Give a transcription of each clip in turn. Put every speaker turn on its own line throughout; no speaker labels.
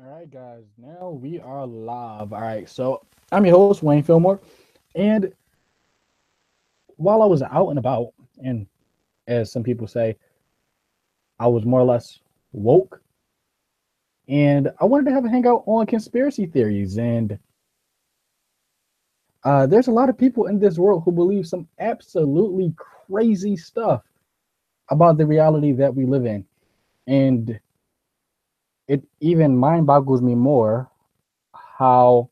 All right, guys. Now we are live. All right. So I'm your host, Wayne Fillmore. And while I was out and about, and as some people say, I was more or less woke, and I wanted to have a hangout on conspiracy theories. And there's a lot of people in this world who believe some absolutely crazy stuff about the reality that we live in. And it even mind boggles me more how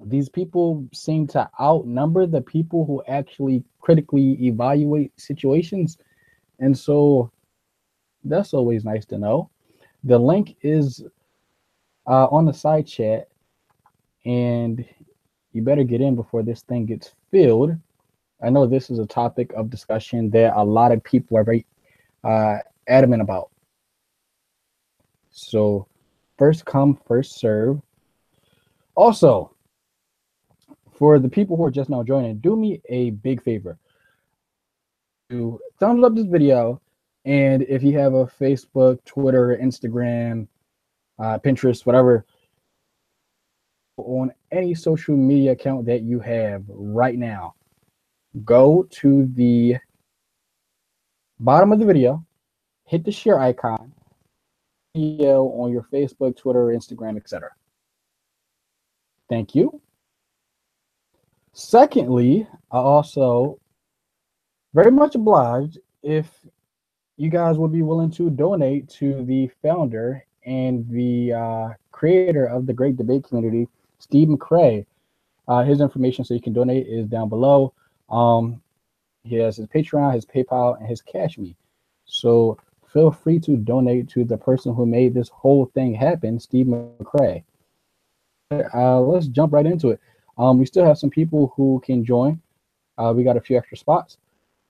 these people seem to outnumber the people who actually critically evaluate situations. And so that's always nice to know. The link is on the side chat, and you better get in before this thing gets filled. I know this is a topic of discussion that a lot of people are very adamant about. So, first come, first serve. Also, for the people who are just now joining, do me a big favor. To thumbs up this video, and if you have a Facebook, Twitter, Instagram, Pinterest, whatever, on any social media account that you have right now, go to the bottom of the video, hit the share icon, video on your Facebook, Twitter, Instagram, etc. Thank you. Secondly, I also very much obliged if you guys would be willing to donate to the founder and the creator of the Great Debate Community, Steve McCrae. His information so you can donate is down below. He has his Patreon, his PayPal, and his Cash Me. So feel free to donate to the person who made this whole thing happen, Steve McCrae. Let's jump right into it. We still have some people who can join. We got a few extra spots.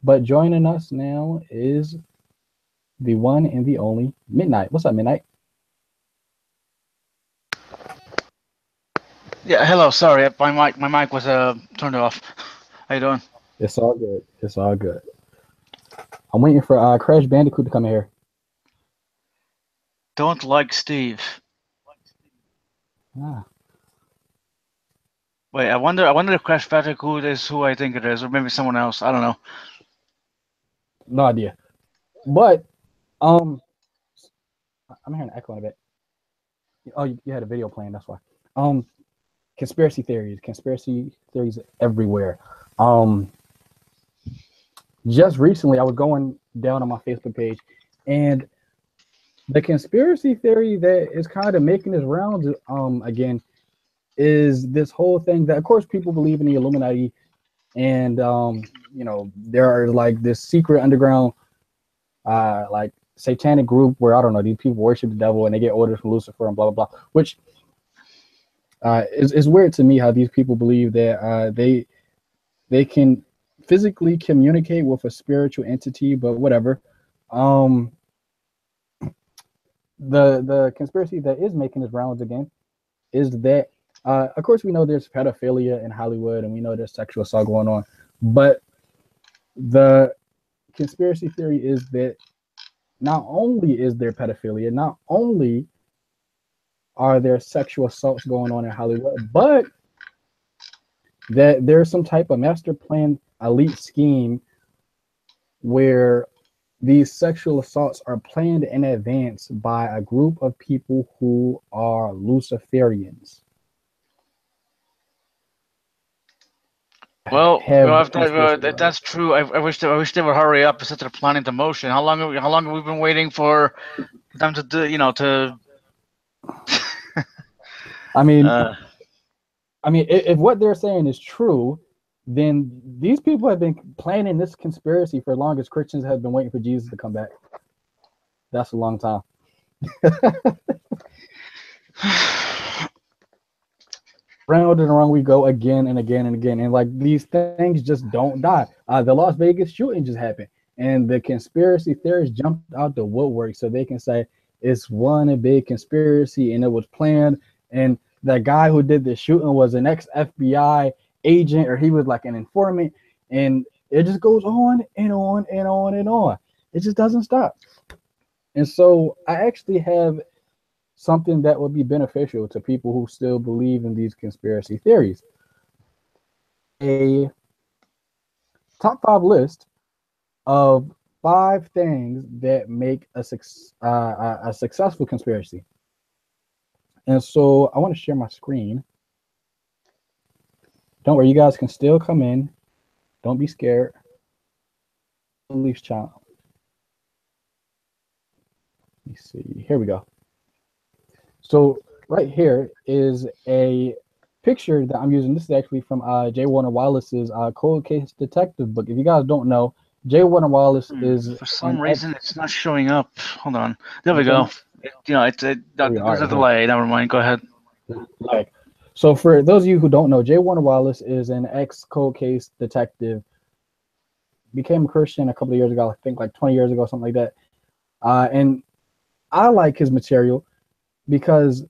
But joining us now is the one and the only Midnight. What's up, Midnight?
Yeah, hello. Sorry, my mic was turned off. How you doing?
It's all good. It's all good. I'm waiting for Crash Bandicoot to come in here.
Don't like Steve.
Ah,
Wait, I wonder if Crash Bandicoot is who I think it is, or maybe someone else. I don't know.
no idea. But um, I'm hearing an echo in a bit. Oh, you had a video playing. That's why. Um, conspiracy theories everywhere. Um, just recently, I was going down on my Facebook page, and the conspiracy theory that is kind of making its rounds again is this whole thing that, of course, people believe in the Illuminati, and there are like this secret underground like satanic group where I don't know, these people worship the devil and they get orders from Lucifer and blah blah blah, which is weird to me how these people believe that they can physically communicate with a spiritual entity, but whatever. Um, the conspiracy that is making its rounds again is that of course we know there's pedophilia in Hollywood and we know there's sexual assault going on, but the conspiracy theory is that not only is there pedophilia, not only are there sexual assaults going on in Hollywood, but that there's some type of master plan elite scheme where these sexual assaults are planned in advance by a group of people who are Luciferians.
Well,
Have
if that's true, I wish they would hurry up and set their plan into motion. How long have we been waiting for them to do?
I mean,
Uh,
if what they're saying is true, then these people have been planning this conspiracy for as long as Christians have been waiting for Jesus to come back. That's a long time. Round and around we go again and again and again, and like these things just don't die. The Las Vegas shooting just happened, and the conspiracy theorists jumped out the woodwork so they can say it's one big conspiracy and it was planned, and the guy who did the shooting was an ex-FBI agent, or he was like an informant, and it just goes on and on and on and on. It just doesn't stop. And so I actually have something that would be beneficial to people who still believe in these conspiracy theories. A top 5 list of 5 things that make a successful conspiracy. And so I want to share my screen. Don't worry, you guys can still come in. Don't be scared. Leaf challenge. Let me see. Here we go. So right here is a picture that I'm using. This is actually from J. Warner Wallace's Cold Case Detective book. If you guys don't know, J. Warner Wallace is
for some reason it's not showing up. Hold on. There we go. There's a delay. Never mind. Go ahead.
Like, so for those of you who don't know, J. Warner Wallace is an ex-cold case detective. Became a Christian a couple of years ago, I think like 20 years ago, something like that. And I like his material because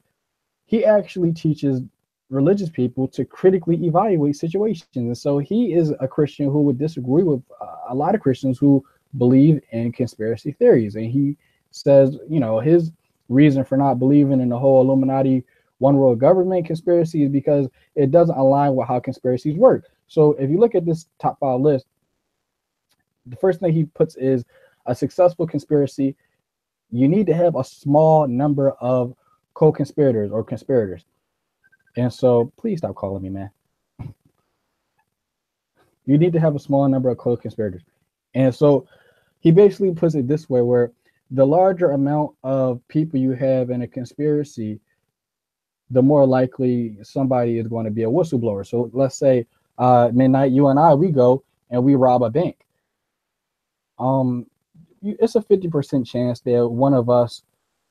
he actually teaches religious people to critically evaluate situations. And so he is a Christian who would disagree with a lot of Christians who believe in conspiracy theories. And he says, you know, his reason for not believing in the whole Illuminati one world government conspiracy is because it doesn't align with how conspiracies work. So if you look at this top 5 list, the first thing he puts is a successful conspiracy. You need to have a small number of co-conspirators or conspirators. And so please stop calling me, man. You need to have a small number of co-conspirators. And so he basically puts it this way, where the larger amount of people you have in a conspiracy, the more likely somebody is going to be a whistleblower. So let's say midnight, you and I, we go and we rob a bank. It's a 50% chance that one of us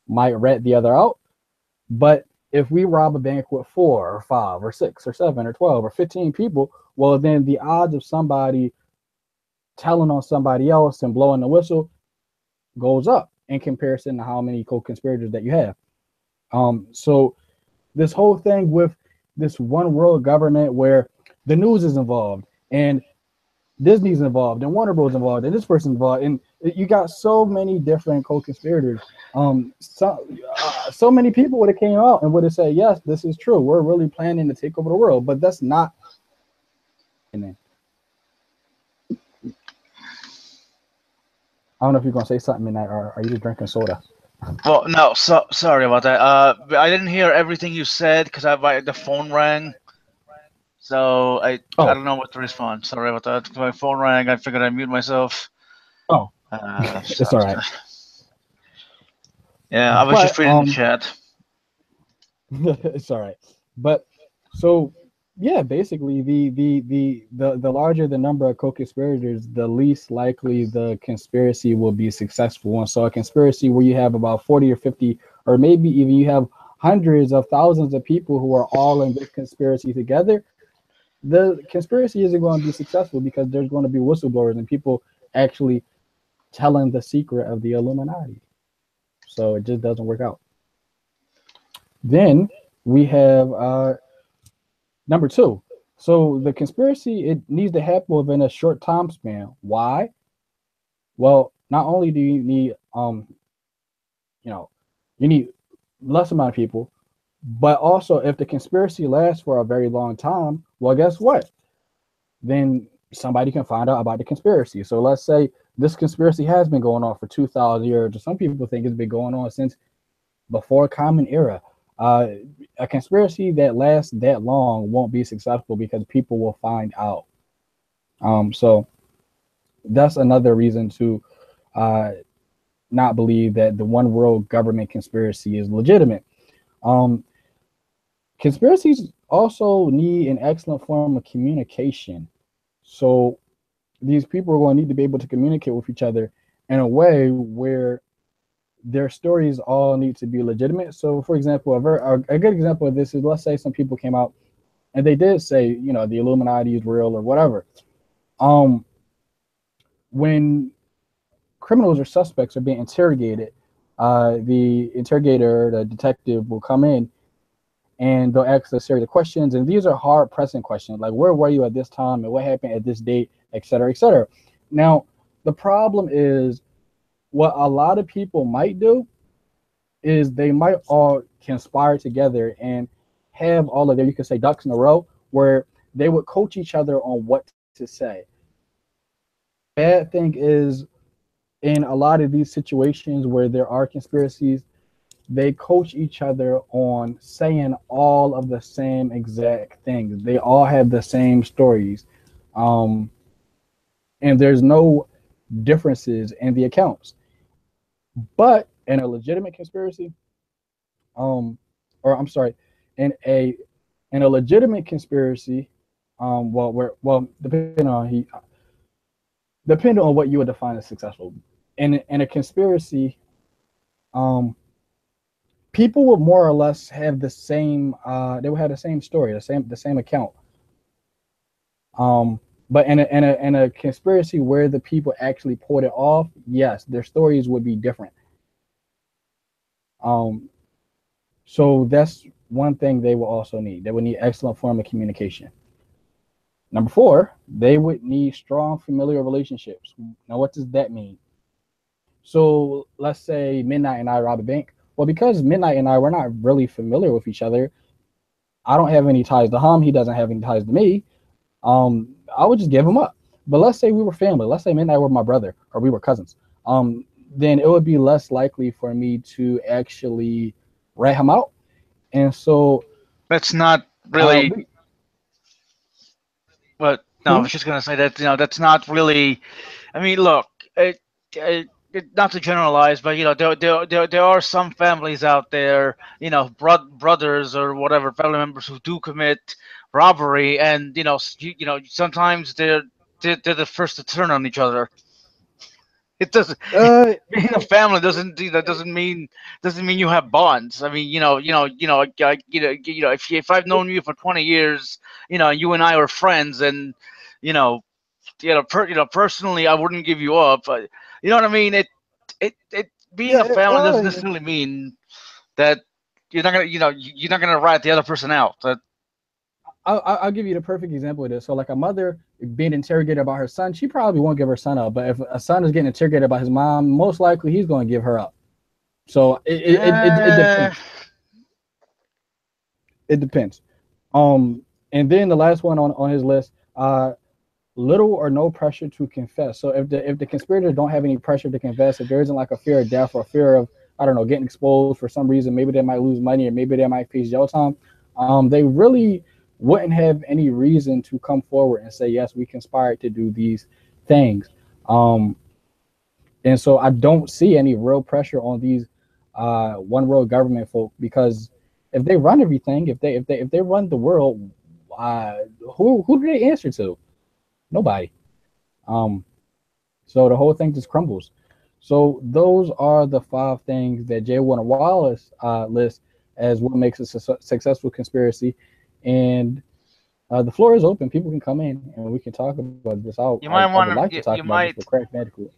might rat the other out. But if we rob a bank with 4 or 5 or 6 or 7 or 12 or 15 people, well, then the odds of somebody telling on somebody else and blowing the whistle goes up in comparison to how many co-conspirators that you have. So this whole thing with this one world government where the news is involved and Disney's involved and Warner Bros. Involved and this person's involved, and you got so many different co-conspirators. So many people would have came out and would have said, yes, this is true. We're really planning to take over the world, but that's not. I don't know if you're gonna say something in that, or are you just drinking soda?
Well, no, sorry about that. I didn't hear everything you said because the phone rang. So I don't know what to respond. Sorry about that. My phone rang. I figured I'd mute myself.
Oh, it's all right.
Yeah, I was just reading the chat.
It's all right. But so yeah, basically the larger the number of co-conspirators, the least likely the conspiracy will be successful. And so a conspiracy where you have about 40 or 50, or maybe even you have hundreds of thousands of people who are all in this conspiracy together, the conspiracy isn't going to be successful because there's going to be whistleblowers and people actually telling the secret of the Illuminati. So it just doesn't work out. Then we have number 2. So the conspiracy, it needs to happen within a short time span. Why? Well, not only do you need you need less amount of people, but also if the conspiracy lasts for a very long time, well, guess what? Then somebody can find out about the conspiracy. So let's say this conspiracy has been going on for 2,000 years, or some people think it's been going on since before Common Era. A conspiracy that lasts that long won't be successful because people will find out. So that's another reason to not believe that the one world government conspiracy is legitimate. Conspiracies also need an excellent form of communication. So these people are going to need to be able to communicate with each other in a way where their stories all need to be legitimate. So, for example, a good example of this is, let's say some people came out and they did say, you know, the Illuminati is real or whatever. When criminals or suspects are being interrogated, the interrogator, the detective, will come in and they'll ask a series of questions. And these are hard pressing questions, like where were you at this time and what happened at this date, et cetera, et cetera. Now, the problem is what a lot of people might do is they might all conspire together and have all of their, you could say, ducks in a row, where they would coach each other on what to say. Bad thing is, in a lot of these situations where there are conspiracies, they coach each other on saying all of the same exact things. They all have the same stories. Um, and there's no differences in the accounts. But in a legitimate conspiracy, um, or I'm sorry, in a in a legitimate conspiracy, depending on what you would define as successful. In a conspiracy, um, people would more or less have the same. They would have the same story, the same account. But in a conspiracy where the people actually pulled it off, yes, their stories would be different. Um, so that's one thing they will also need. They would need excellent form of communication. Number four, they would need strong familial relationships. Now, what does that mean? So let's say Midnight and I rob a bank. Well, because Midnight and I, we're not really familiar with each other. I don't have any ties to him. He doesn't have any ties to me. I would just give him up. But let's say we were family. Let's say Midnight were my brother or we were cousins. Then it would be less likely for me to actually rat him out. And so,
That's not really.
we,
But no, I
hmm?
was just gonna say that that's not really. I mean, look, not to generalize, but there are some families out there, brothers or whatever family members who do commit robbery, and sometimes they're the first to turn on each other. It doesn't
uh,
being a family doesn't mean you have bonds. I mean, if I've known you for 20 years, you and I are friends, and you know, personally, I wouldn't give you up. You know what I mean? It being a
yeah,
family doesn't necessarily mean that you're not gonna rat the other person out.
I'll give you the perfect example of this. So, like a mother being interrogated about her son, she probably won't give her son up. But if a son is getting interrogated about his mom, most likely he's going to give her up. So it
Uh,
depends. It depends. And then the last one on his list, little or no pressure to confess. So if the conspirators don't have any pressure to confess, if there isn't like a fear of death or a fear of, I don't know, getting exposed for some reason, maybe they might lose money or maybe they might face jail time, they really wouldn't have any reason to come forward and say, yes, we conspired to do these things. Um, and so I don't see any real pressure on these one world government folk, because if they run everything, if they run the world, uh, who do they answer to? Nobody. Um, so the whole thing just crumbles. So those are the five things that J. Warner Wallace lists as what makes a successful conspiracy. And the floor is open. People can come in and we can talk about this.
you
I
might
would
want
like to
to
talk about this with Crash Bandicoot.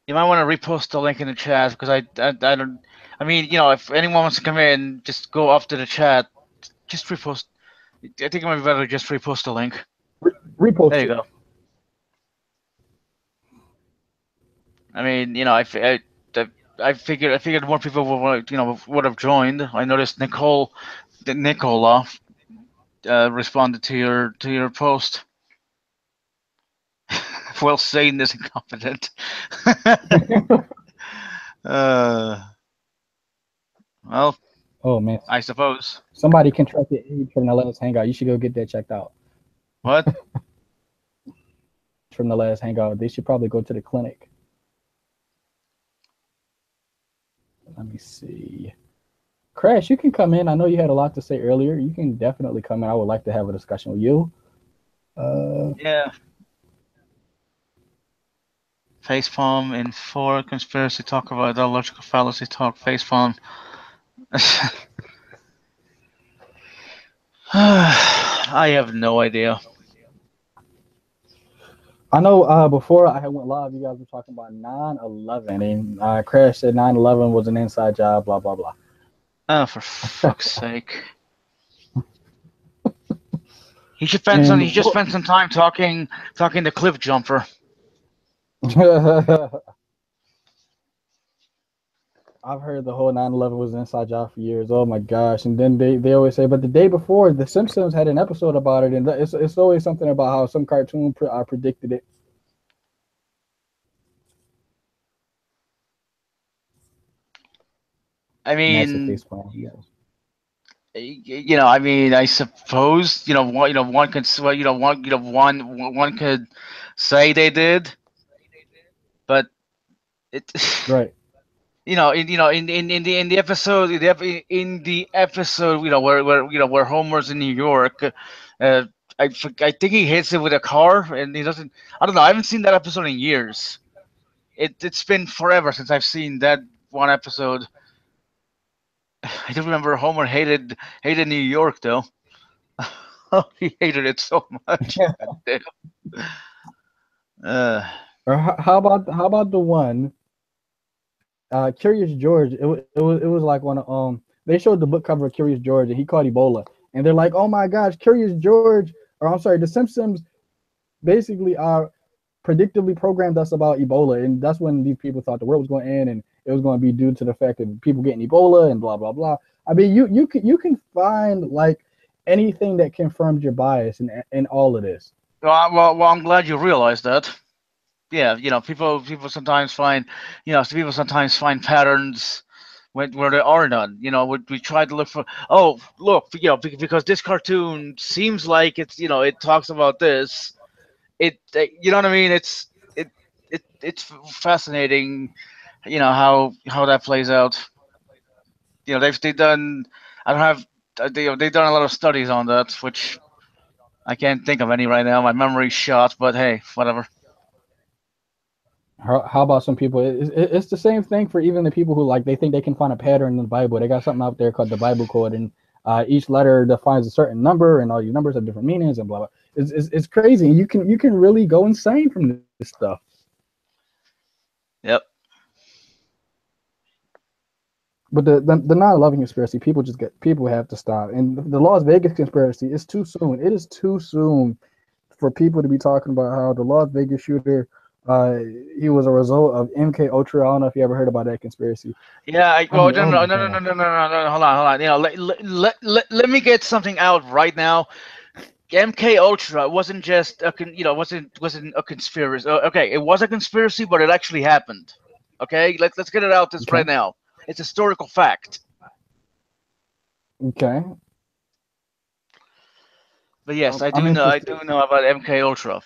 you might want to repost the link in the chat, because I don't. I mean, if anyone wants to come in, just go up to the chat. Just repost. I think it might be better to just repost the link. There
Repost
you
it.
go. I mean, I figured more people would have joined. I noticed Nicola responded to your post. Well, Satan is incompetent. uh, well,
Oh man,
I suppose.
somebody contracted AIDS from the last hangout. You should go get that checked out.
What?
From the last hangout, they should probably go to the clinic. Let me see. Crash, you can come in. I know you had a lot to say earlier. You can definitely come in. I would like to have a discussion with you.
Yeah. Facepalm in 4, conspiracy talk about ideological fallacy talk, facepalm. I have no idea.
I know before I went live, you guys were talking about 9/11, and Crash said 9/11 was an inside job, blah, blah, blah.
Oh, for fuck's sake. He should
And
just spend some time talking to Cliff Jumper.
I've heard the whole 9/11 was an inside job for years. Oh my gosh! And then they always say, but the day before, The Simpsons had an episode about it, and it's always something about how some cartoon predicted it.
I
Massive
mean,
face palm. Yes.
I mean, I suppose, one could, well, one could say they did, but it,
Right.
in the episode, in the episode, where Homer's in New York, I think he hits it with a car, and he doesn't. I don't know. I haven't seen that episode in years. It's been forever since I've seen that one episode. I do remember Homer hated New York though. He hated it so much. God damn. Uh,
Or how about the one Curious George? It was like one of they showed the book cover of Curious George and he caught Ebola, and they're like, oh my gosh, Curious George, or I'm sorry, The Simpsons basically predictably programmed us about Ebola, and that's when these people thought the world was going to end, and it was going to be due to the fact that people getting Ebola and blah blah blah. I mean, you can find like anything that confirms your bias in all of this.
well, I'm glad you realized that. Yeah, people sometimes find, people sometimes find patterns where there are none. We try to look for. Oh, look, because this cartoon seems like it talks about this. You know what I mean? It's fascinating, how that plays out. They've done. I don't have. They've done a lot of studies on that, which I can't think of any right now. My memory's shot, but hey, whatever.
How about some people? It's the same thing for even the people who like they think they can find a pattern in the Bible. They got something out there called the Bible code, and each letter defines a certain number, and all your numbers have different meanings, and blah blah. It's crazy. You can really go insane from this stuff.
Yep.
But the 9/11 conspiracy, people have to stop. And the Las Vegas conspiracy is too soon. It is too soon for people to be talking about how the Las Vegas shooter, uh, he was a result of MK Ultra. I don't know if you ever heard about that conspiracy.
Yeah,
I
well,
mean,
no,
oh
no,
my
no, no, no,
god.
no, no, no, no, hold on, hold on. Let me get something out right now. MK Ultra wasn't just wasn't a conspiracy. Okay, it was a conspiracy, but it actually happened. Okay, let's get it out this
Okay.
right now. It's historical fact.
Okay.
But yes,
I'm
I
interested.
do know about MK Ultra.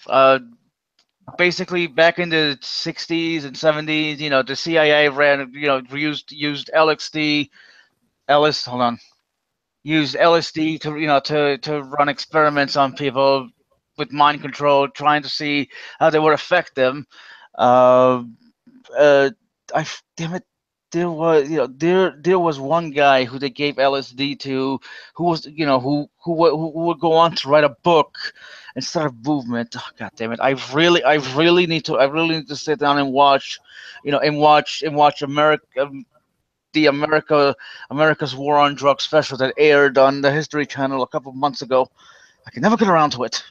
Basically, back in the 60s and 70s, the CIA ran, used LSD, hold on, used LSD to run experiments on people with mind control, trying to see how they would affect them. Uh, uh, damn it, there was one guy who they gave LSD to, who was who would go on to write a book and start a movement. Oh, God damn it! I really need to sit down and watch, America. The America's War on Drugs special that aired on the History Channel a couple of months ago. I can never get around to it.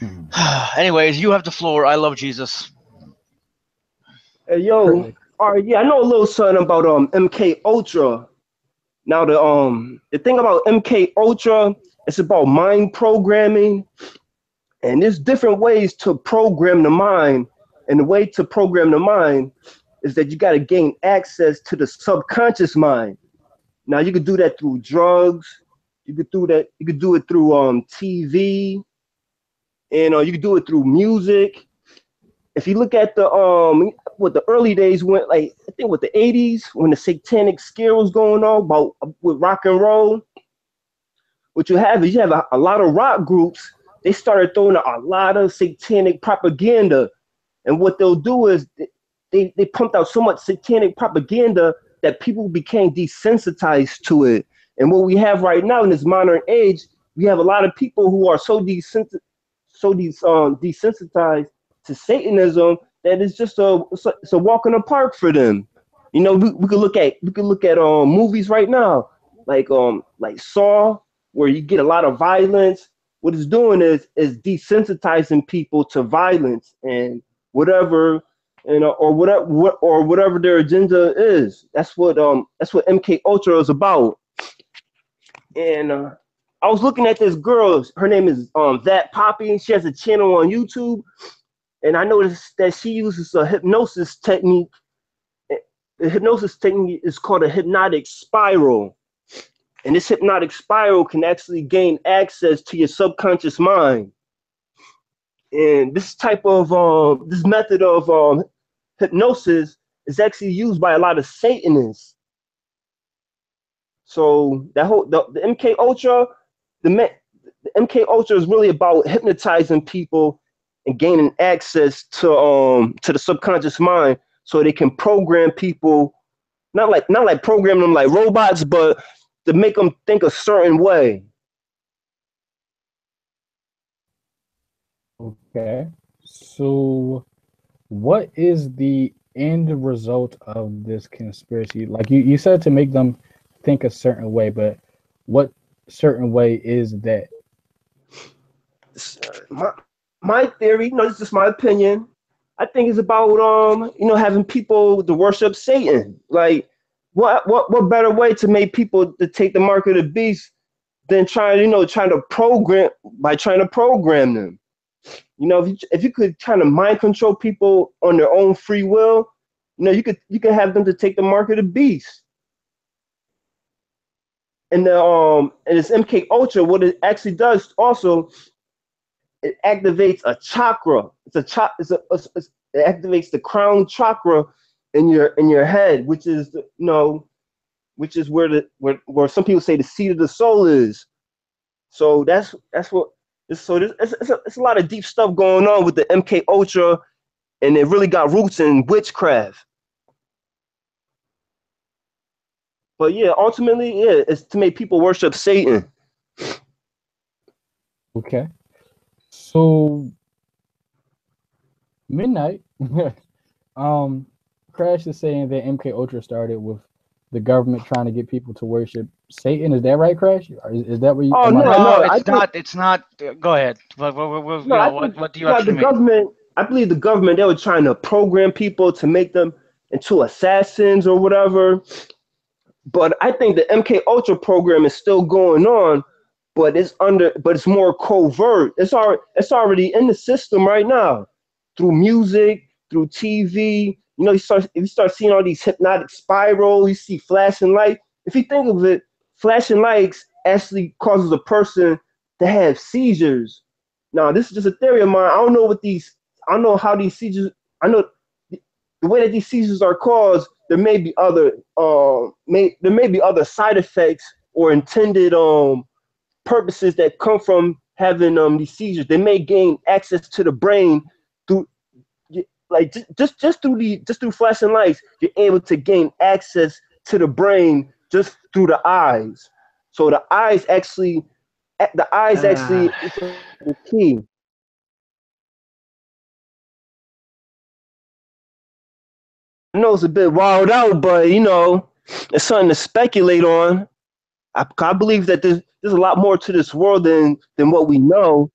Mhm.
Anyways, you have the floor. I love Jesus.
Hey, yo,
Critic.
all right, yeah, I know a little something about MK Ultra. Now the thing about MK Ultra, it's about mind programming, and there's different ways to program the mind. And the way to program the mind is that you got to gain access to the subconscious mind. Now you could do that through drugs. You could do that. You could do it through TV, and you could do it through music. If you look at the what the early days went, like I think with the 80s when the satanic scare was going on about with rock and roll, what you have is you have a lot of rock groups. They started throwing out a lot of satanic propaganda, and what they'll do is they pumped out so much satanic propaganda that people became desensitized to it. And what we have right now in this modern age, we have a lot of people who are desensitized to Satanism that it's just it's a walk in the park for them. We could look at movies right now like Saw, where you get a lot of violence. What it's doing is desensitizing people to violence and whatever and or whatever their agenda is. That's what MK Ultra is about. And I was looking at this girl. Her name is That Poppy. She has a channel on YouTube, and I noticed that she uses a hypnosis technique. The hypnosis technique is called a hypnotic spiral, and this hypnotic spiral can actually gain access to your subconscious mind. And this this method of hypnosis is actually used by a lot of Satanists. So that the MK Ultra, the MK Ultra is really about hypnotizing people and gaining access to the subconscious mind, so they can program people, not like program them like robots, but to make them think a certain way.
Okay. So what is the end result of this conspiracy? Like you said, to make them think a certain way, but what certain way is that?
My theory, this is just my opinion. I think it's about having people to worship Satan. Like what better way to make people to take the mark of the beast than trying to program them. If you could kind of mind control people on their own free will, you could have them to take the mark of the beast. And and this MK Ultra, what it actually does also, it activates a chakra. It activates the crown chakra in your head, which is where some people say the seat of the soul is. So that's what. So it's a lot of deep stuff going on with the MK Ultra, and it really got roots in witchcraft. But yeah, ultimately, yeah, it's to make people worship Satan.
Okay. So Midnight, Crash is saying that MK Ultra started with the government trying to get people to worship Satan. Is that right, Crash? Or is that what you?
Oh
No, it's not. It's not. Go ahead. What do you actually
the
mean?
government? I believe the government, they were trying to program people to make them into assassins or whatever. But I think the MK Ultra program is still going on, but it's more covert. It's already in the system right now, through music, through TV. If you start seeing all these hypnotic spirals, you see flashing light. If you think of it, flashing lights actually causes a person to have seizures. Now, this is just a theory of mine. I don't know how these seizures. I know the way that these seizures are caused. There may be other side effects or intended purposes that come from having these seizures. They may gain access to the brain through just through flashing lights. You're able to gain access to the brain just through the eyes. So the eyes actually is the key. I know it's a bit wild out, but it's something to speculate on. I believe that there's a lot more to this world than what we know.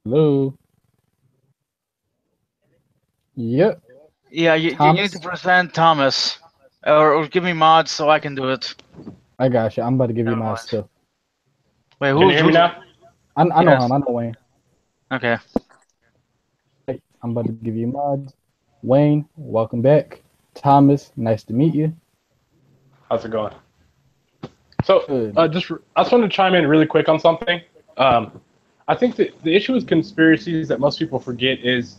Hello. Yep.
Yeah, you need to present Thomas, or give me mods so I can do it.
I got you. I'm about to give you mods too.
Wait,
Can you hear me now?
I know him. I know Wayne.
Okay.
Hey, I'm about to give you mods. Wayne, welcome back. Thomas, nice to meet you.
How's it going? So, I just wanted to chime in really quick on something. I think that the issue with conspiracies that most people forget is,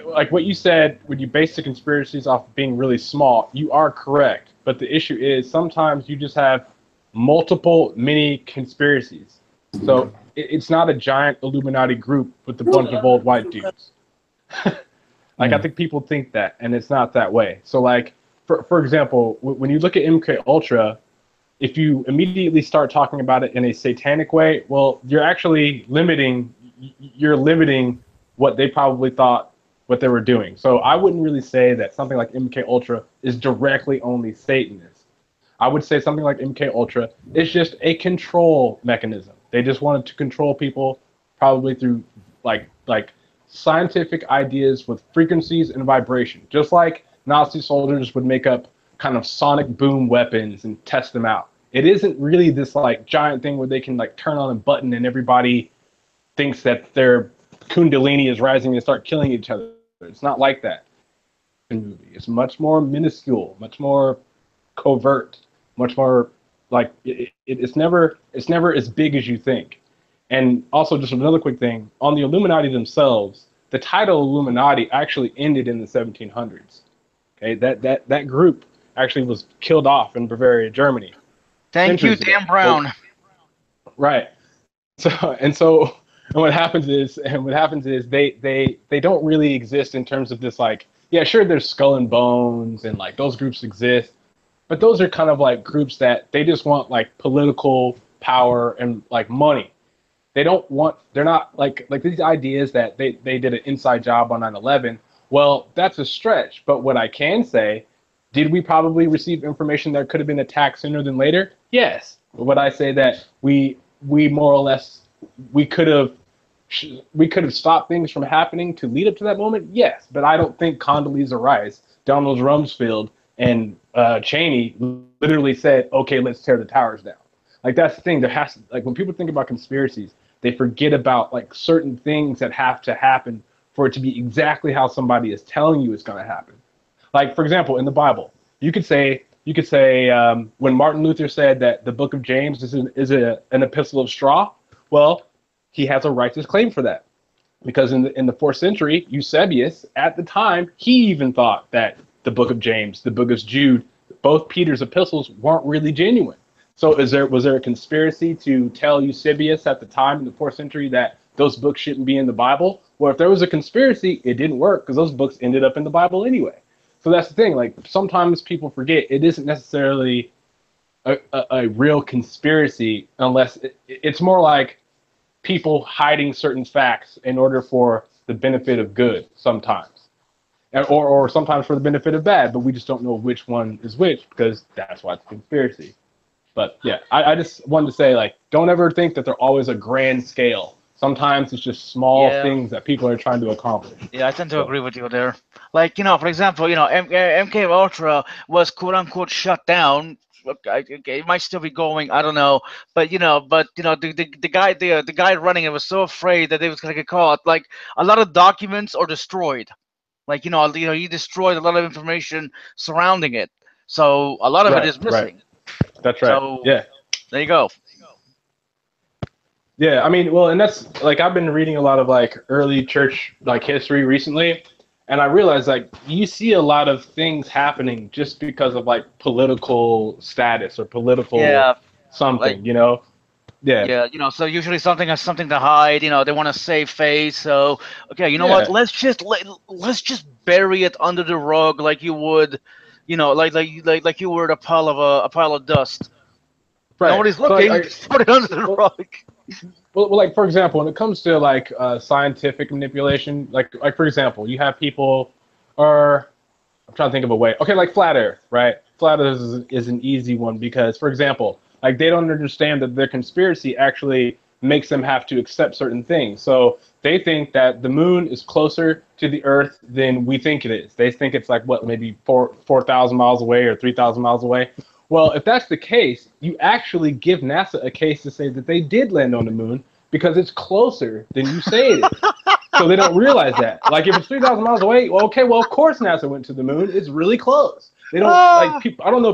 like what you said, when you base the conspiracies off being really small, you are correct. But the issue is sometimes you just have multiple mini conspiracies. So it's not a giant Illuminati group with a bunch of old white dudes. I think people think that, and it's not that way. So like, for example, when you look at MK Ultra, if you immediately start talking about it in a satanic way, well, you're actually limiting what they probably thought what they were doing. So I wouldn't really say that something like MK Ultra is directly only Satanist. I would say something like MK Ultra is just a control mechanism. They just wanted to control people, probably through like scientific ideas with frequencies and vibration, just like Nazi soldiers would make up kind of sonic boom weapons and test them out. It isn't really this like giant thing where they can like turn on a button and everybody thinks that their kundalini is rising and start killing each other. It's not like that. Movie. It's much more minuscule, much more covert, much more like it's never as big as you think. And also, just another quick thing on the Illuminati themselves, the title Illuminati actually ended in the 1700s. Okay, that group actually was killed off in Bavaria, Germany.
Thank you, Dan Brown.
Well, right. So what happens is they don't really exist in terms of this like. Yeah, sure, there's Skull and Bones and like those groups exist, but those are kind of like groups that they just want like political power and like money. They're not like these ideas that they did an inside job on 9/11. Well, that's a stretch, but what I can say, did we probably receive information that could have been attacked sooner than later? Yes. But would I say that we more or less we could have stopped things from happening to lead up to that moment? Yes, but I don't think Condoleezza Rice, Donald Rumsfeld, and Cheney literally said, okay, let's tear the towers down. Like, that's the thing. There has to, like, when people think about conspiracies, they forget about like certain things that have to happen for it to be exactly how somebody is telling you it's going to happen. Like, for example, in the Bible, you could say when Martin Luther said that the book of James is an epistle of straw, well, he has a righteous claim for that, because in the 4th century, Eusebius, at the time, he even thought that the book of James, the book of Jude, both Peter's epistles weren't really genuine. So was there a conspiracy to tell Eusebius at the time in the 4th century that those books shouldn't be in the Bible? Well, if there was a conspiracy, it didn't work because those books ended up in the Bible anyway. So that's the thing. Like, sometimes people forget it isn't necessarily a real conspiracy unless it's more like people hiding certain facts in order for the benefit of good sometimes, or sometimes for the benefit of bad, but we just don't know which one is which because that's why it's a conspiracy. But yeah, I just wanted to say, like, don't ever think that they're always a grand scale. Sometimes it's just small things that people are trying to accomplish.
Yeah, I tend to agree with you there. Like, for example, MK Ultra was quote unquote shut down. It might still be going. I don't know, but the guy running it was so afraid that they was gonna get caught. Like, a lot of documents are destroyed. Like, he destroyed a lot of information surrounding it, so a lot of it is missing.
Right. That's right.
So,
yeah.
There you go.
Yeah, I mean, well, and that's like I've been reading a lot of like early church like history recently. And I realized, like, you see a lot of things happening just because of, like, political status or political something,
like,
Yeah.
Yeah, so usually something has something to hide. They want to save face. So, okay, you know what? Let's just bury it under the rug like you would, like you would a pile of dust.
Right.
Nobody's looking. Just put it under the rug.
Well, like, for example, when it comes to like scientific manipulation, like for example, you have people, or I'm trying to think of a way. Okay, like flat Earth, right? Flat Earth is an easy one because, for example, like they don't understand that their conspiracy actually makes them have to accept certain things. So they think that the moon is closer to the Earth than we think it is. They think it's like what, maybe 4,000 miles away or 3,000 miles away. Well, if that's the case, you actually give NASA a case to say that they did land on the moon because it's closer than you say it is. So they don't realize that. Like, if it's 3,000 miles away, well, okay, well, of course NASA went to the moon. It's really close. They don't like people. I don't know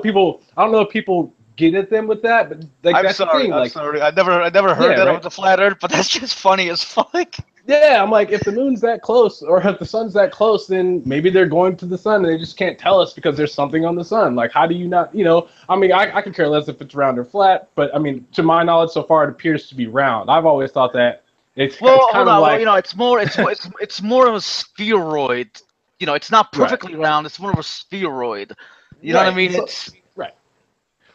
if people get at them with that, but like that's the thing.
I'm sorry. I never heard that about the flat Earth, but that's just funny as fuck.
Yeah, I'm like, if the moon's that close, or if the sun's that close, then maybe they're going to the sun, and they just can't tell us because there's something on the sun. Like, how do you not, I mean, I could care less if it's round or flat, but I mean, to my knowledge, so far, it appears to be round. I've always thought that it's kind of like,
it's more of a spheroid. It's not perfectly round. It's more of a spheroid. You know what I mean? It's
right.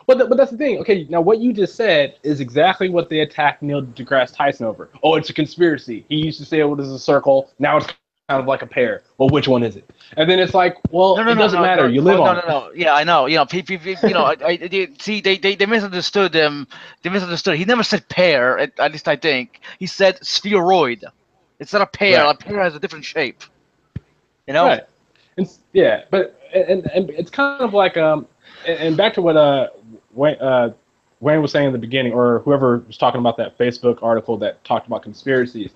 But that's the thing. Okay, now what you just said is exactly what they attacked Neil deGrasse Tyson over. Oh, it's a conspiracy. He used to say it was a circle. Now it's kind of like a pear. Well, which one is it? And then it's like, well, it doesn't matter. You live on it.
No. Yeah, I know. You know, you know, see, they misunderstood him. They misunderstood. He never said pear. At least I think he said spheroid. It's not a pear.
Right.
A pear has a different shape. You know.
Right. Yeah, but and it's kind of like and back to what Wayne was saying in the beginning, or whoever was talking about that Facebook article that talked about conspiracies.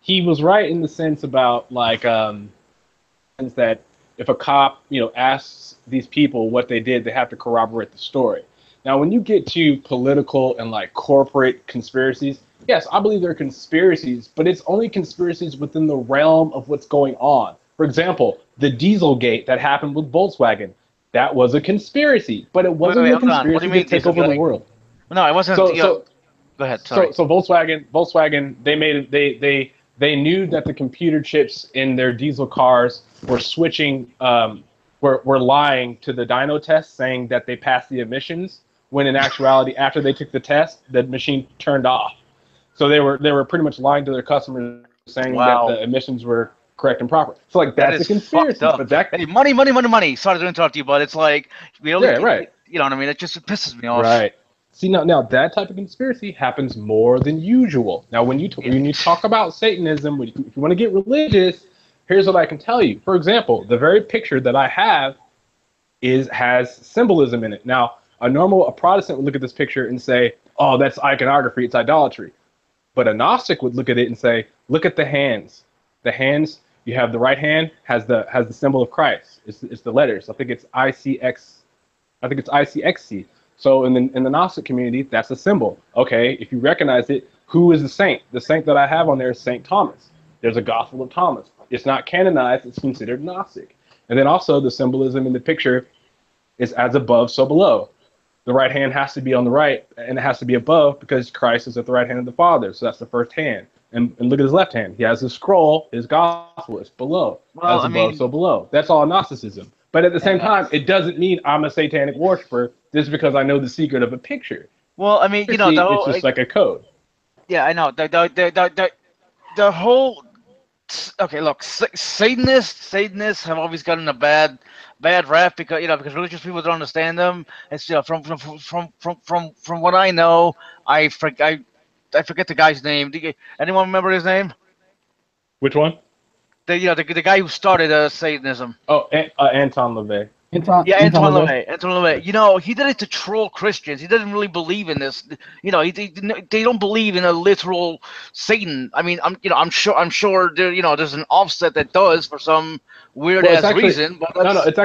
He was right in the sense about like that if a cop, you know, asks these people what they did, they have to corroborate the story. Now, when you get to political and like corporate conspiracies, yes, I believe there are conspiracies, but it's only conspiracies within the realm of what's going on. For example, the Dieselgate that happened with Volkswagen, that was a conspiracy, but it wasn't a conspiracy to take over the world.
No, it wasn't. Go ahead. Sorry.
So Volkswagen, they knew that the computer chips in their diesel cars were switching, were lying to the dyno test, saying that they passed the emissions, when in actuality, after they took the test, the machine turned off. So they were pretty much lying to their customers, saying that the emissions were correct and proper. So like that's a conspiracy. But
hey, money. Sorry to interrupt you, but it's like right. You know what I mean? It just pisses me off.
Right. See, now that type of conspiracy happens more than usual. Now, when you talk about Satanism, if you want to get religious, here's what I can tell you. For example, the very picture that I have has symbolism in it. Now, a Protestant would look at this picture and say, "Oh, that's iconography. It's idolatry." But a Gnostic would look at it and say, "Look at the hands. The hands. You have the right hand has the symbol of Christ. It's the letters. I think it's ICX. I think it's ICXC." So in the Gnostic community, that's a symbol. Okay, if you recognize it, who is the saint? The saint that I have on there is Saint Thomas. There's a Gospel of Thomas. It's not canonized. It's considered Gnostic. And then also the symbolism in the picture is as above, so below. The right hand has to be on the right, and it has to be above because Christ is at the right hand of the Father. So that's the first hand. And look at his left hand. He has a scroll. His Gospel is below. Well, as above, so below. That's all Gnosticism. But at the same time, it doesn't mean I'm a satanic worshiper just because I know the secret of a picture.
Well, I mean, you know,
it's just like a code.
Yeah, I know. The whole. Okay, look, Satanists have always gotten a bad rap because religious people don't understand them. It's from what I know, I forget the guy's name. Anyone remember his name?
Which one?
The guy who started Satanism.
Oh, Anton LaVey.
Anton LaVey. You know, he did it to troll Christians. He doesn't really believe in this. You know, they don't believe in a literal Satan. I mean, I'm sure there's an offset that does for some weird reason. But
no, it's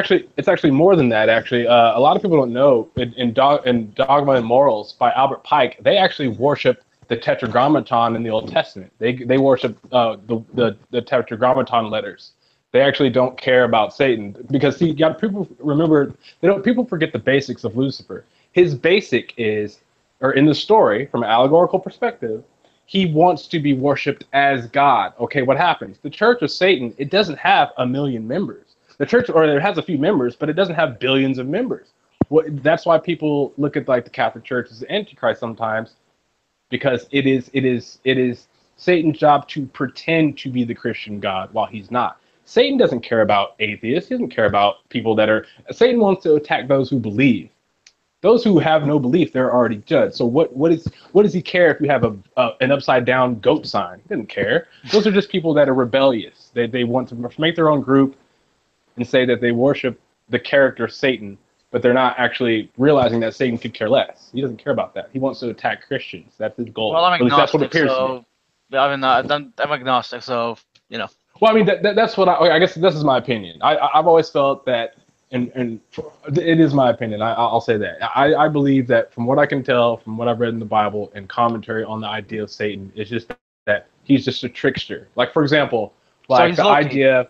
actually more than that. Actually, a lot of people don't know in Dogma and Morals by Albert Pike, they actually worship the Tetragrammaton in the Old Testament. They worship the Tetragrammaton letters. They actually don't care about Satan because people forget the basics of Lucifer. His basic is, or in the story, from an allegorical perspective, he wants to be worshipped as God. Okay, what happens? The Church of Satan, it doesn't have 1 million members. The church, or it has a few members, but it doesn't have billions of members. That's why people look at like the Catholic Church as the Antichrist sometimes, because it is Satan's job to pretend to be the Christian God while he's not. Satan doesn't care about atheists. He doesn't care about people that are. Satan wants to attack those who believe. Those who have no belief, they're already judged. So what does he care if you have an upside down goat sign? He doesn't care. Those are just people that are rebellious. They want to make their own group and say that they worship the character Satan, but they're not actually realizing that Satan could care less. He doesn't care about that. He wants to attack Christians. That's his goal.
Well, I'm agnostic,
that's what it appears to me.
I'm agnostic, so you know.
Well, I mean, that's what I guess this is my opinion. I've always felt that, and it is my opinion. I'll say that. I believe that from what I can tell, from what I've read in the Bible and commentary on the idea of Satan, it's just that he's just a trickster. Like, for example, like the idea.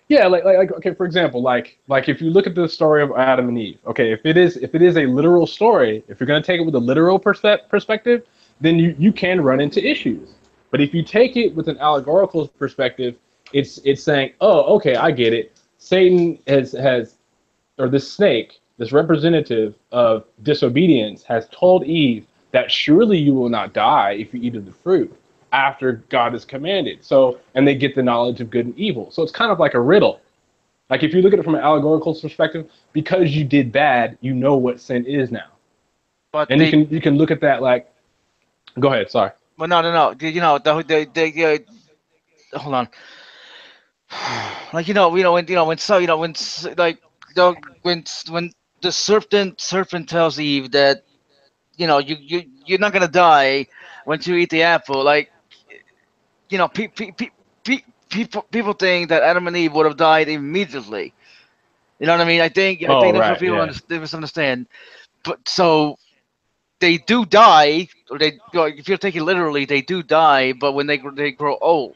Yeah, like okay, for example, like if you look at the story of Adam and Eve, okay, if it is a literal story, if you're going to take it with a literal perspective, then you can run into issues. But if you take it with an allegorical perspective, it's saying, oh, okay, I get it. Satan has or this snake, this representative of disobedience, has told Eve that surely you will not die if you eat of the fruit. after God is commanded. So, and they get the knowledge of good and evil. So it's kind of like a riddle. Like if you look at it from an allegorical perspective, because you did bad, you know what sin is now.
But
And you can look at that like, go ahead, sorry.
Well, no. You know, hold on. Like when the serpent tells Eve that you're not gonna die once you eat the apple. Like people think that Adam and Eve would have died immediately. You know what I mean? I think that's what
Right,
people
yeah.
misunderstand. But so they do die, or if you take it literally, they do die. But when they grow old.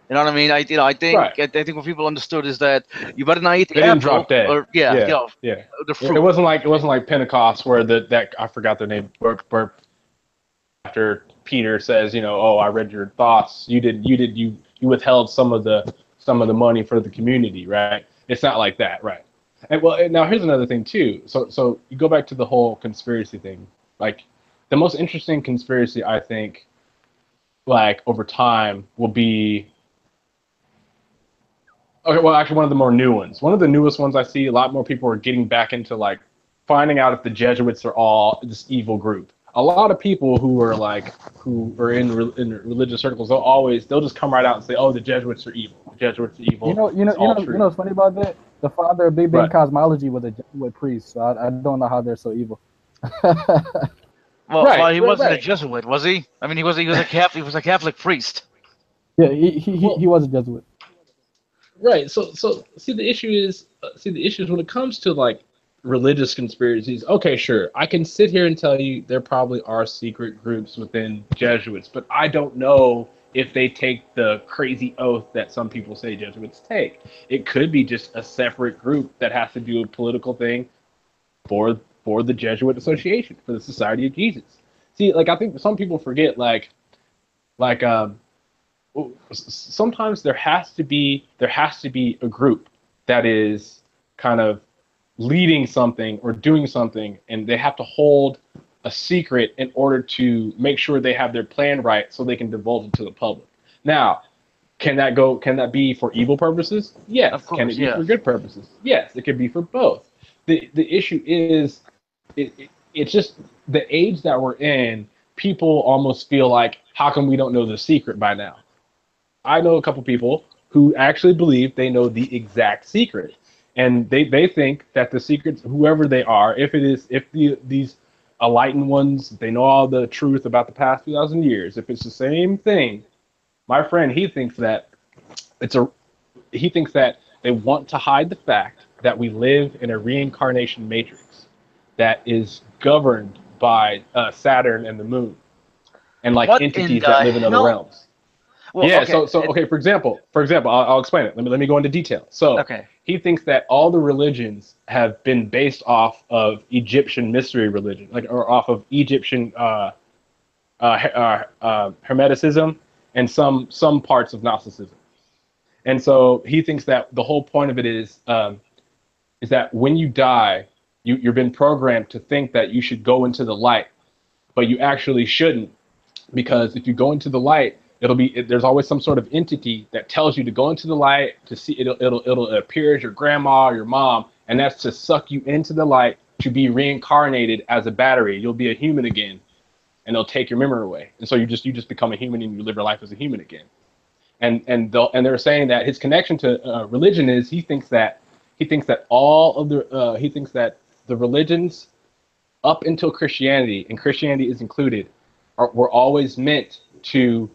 You know what I mean? I think
Right.
I think what people understood is that you better not eat the
They didn't
apple,
drop dead.
or
Yeah.
the
It
fruit.
wasn't like Pentecost where that I forgot the name, where after Peter says, oh, I read your thoughts. You withheld some of the money for the community, right? It's not like that, right? And now here's another thing too. So you go back to the whole conspiracy thing. Like the most interesting conspiracy, I think, like over time will be. Okay, well, actually, one of the more new ones. One of the newest ones I see, a lot more people are getting back into like finding out if the Jesuits are all this evil group. A lot of people who are in religious circles, they'll just come right out and say, "Oh, the Jesuits are evil. The Jesuits are evil."
What's funny about that? The father of Big Bang
Right.
Cosmology was a Jesuit priest, so I don't know how they're so evil.
Well, he wasn't a
right.
Jesuit, was he? I mean, he was a Catholic. He was a Catholic priest.
Yeah, he was a Jesuit.
Right. So see the issue is when it comes to like religious conspiracies. Okay, sure. I can sit here and tell you there probably are secret groups within Jesuits, but I don't know if they take the crazy oath that some people say Jesuits take. It could be just a separate group that has to do a political thing for the Jesuit Association, for the Society of Jesus. See, like I think some people forget sometimes there has to be a group that is kind of leading something or doing something, and they have to hold a secret in order to make sure they have their plan right so they can divulge it to the public. Now, can that be for evil purposes? Yes.
Of course,
Can it be
yeah.
for good purposes? Yes, it could be for both. The issue is it's just the age that we're in, people almost feel like, how come we don't know the secret by now? I know a couple people who actually believe they know the exact secret, and they think that the secrets, whoever they are, if these enlightened ones, they know all the truth about the past 2,000 years. If it's the same thing, my friend, he thinks that they want to hide the fact that we live in a reincarnation matrix that is governed by Saturn and the moon, and like
What
entities
in
that
the
live in other
hell?
realms.
Well,
Yeah.
okay.
Okay. For example, I'll explain it. Let me go into detail. So
Okay.
he thinks that all the religions have been based off of Egyptian mystery religion, or off of Egyptian Hermeticism and some parts of Gnosticism. And so he thinks that the whole point of it is that when you die, you've been programmed to think that you should go into the light, but you actually shouldn't, because if you go into the light, there's always some sort of entity that tells you to go into the light, to see it'll appear as your grandma or your mom, and that's to suck you into the light to be reincarnated as a battery. You'll be a human again, and they'll take your memory away, and so you just become a human and you live your life as a human again. And they're saying that his connection to religion is he thinks that the religions up until Christianity, and Christianity is included, were always meant to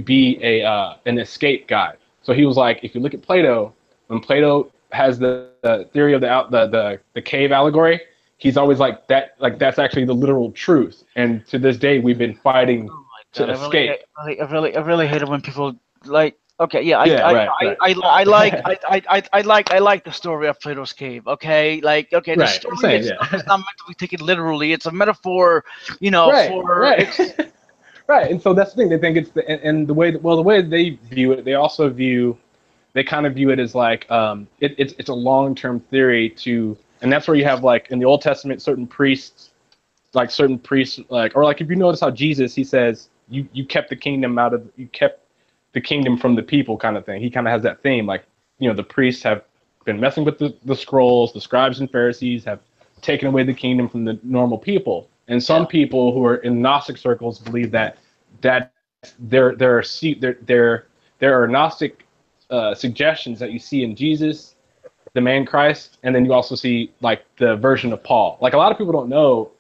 be an escape guide. So he was like, if you look at Plato, when Plato has the theory of the cave allegory, he's always like that, like that's actually the literal truth. And to this day, we've been fighting to escape.
I really hate it when people like. Okay, yeah,
Right.
I like the story of Plato's cave. Okay, like the
Right,
story
same,
itself
yeah.
is not meant to be taken literally. It's a metaphor,
Right,
for
right. Right, and so that's the thing. They think it's the way they view it. They kind of view it as like it's a long-term theory and that's where you have, like, in the Old Testament, certain priests, or like if you notice how Jesus, he says you kept the kingdom from the people kind of thing. He kind of has that theme, like, the priests have been messing with the scrolls, the scribes and Pharisees have taken away the kingdom from the normal people. And some people who are in Gnostic circles believe that there are Gnostic suggestions that you see in Jesus, the man Christ, and then you also see like the version of Paul. Like, a lot of people don't know,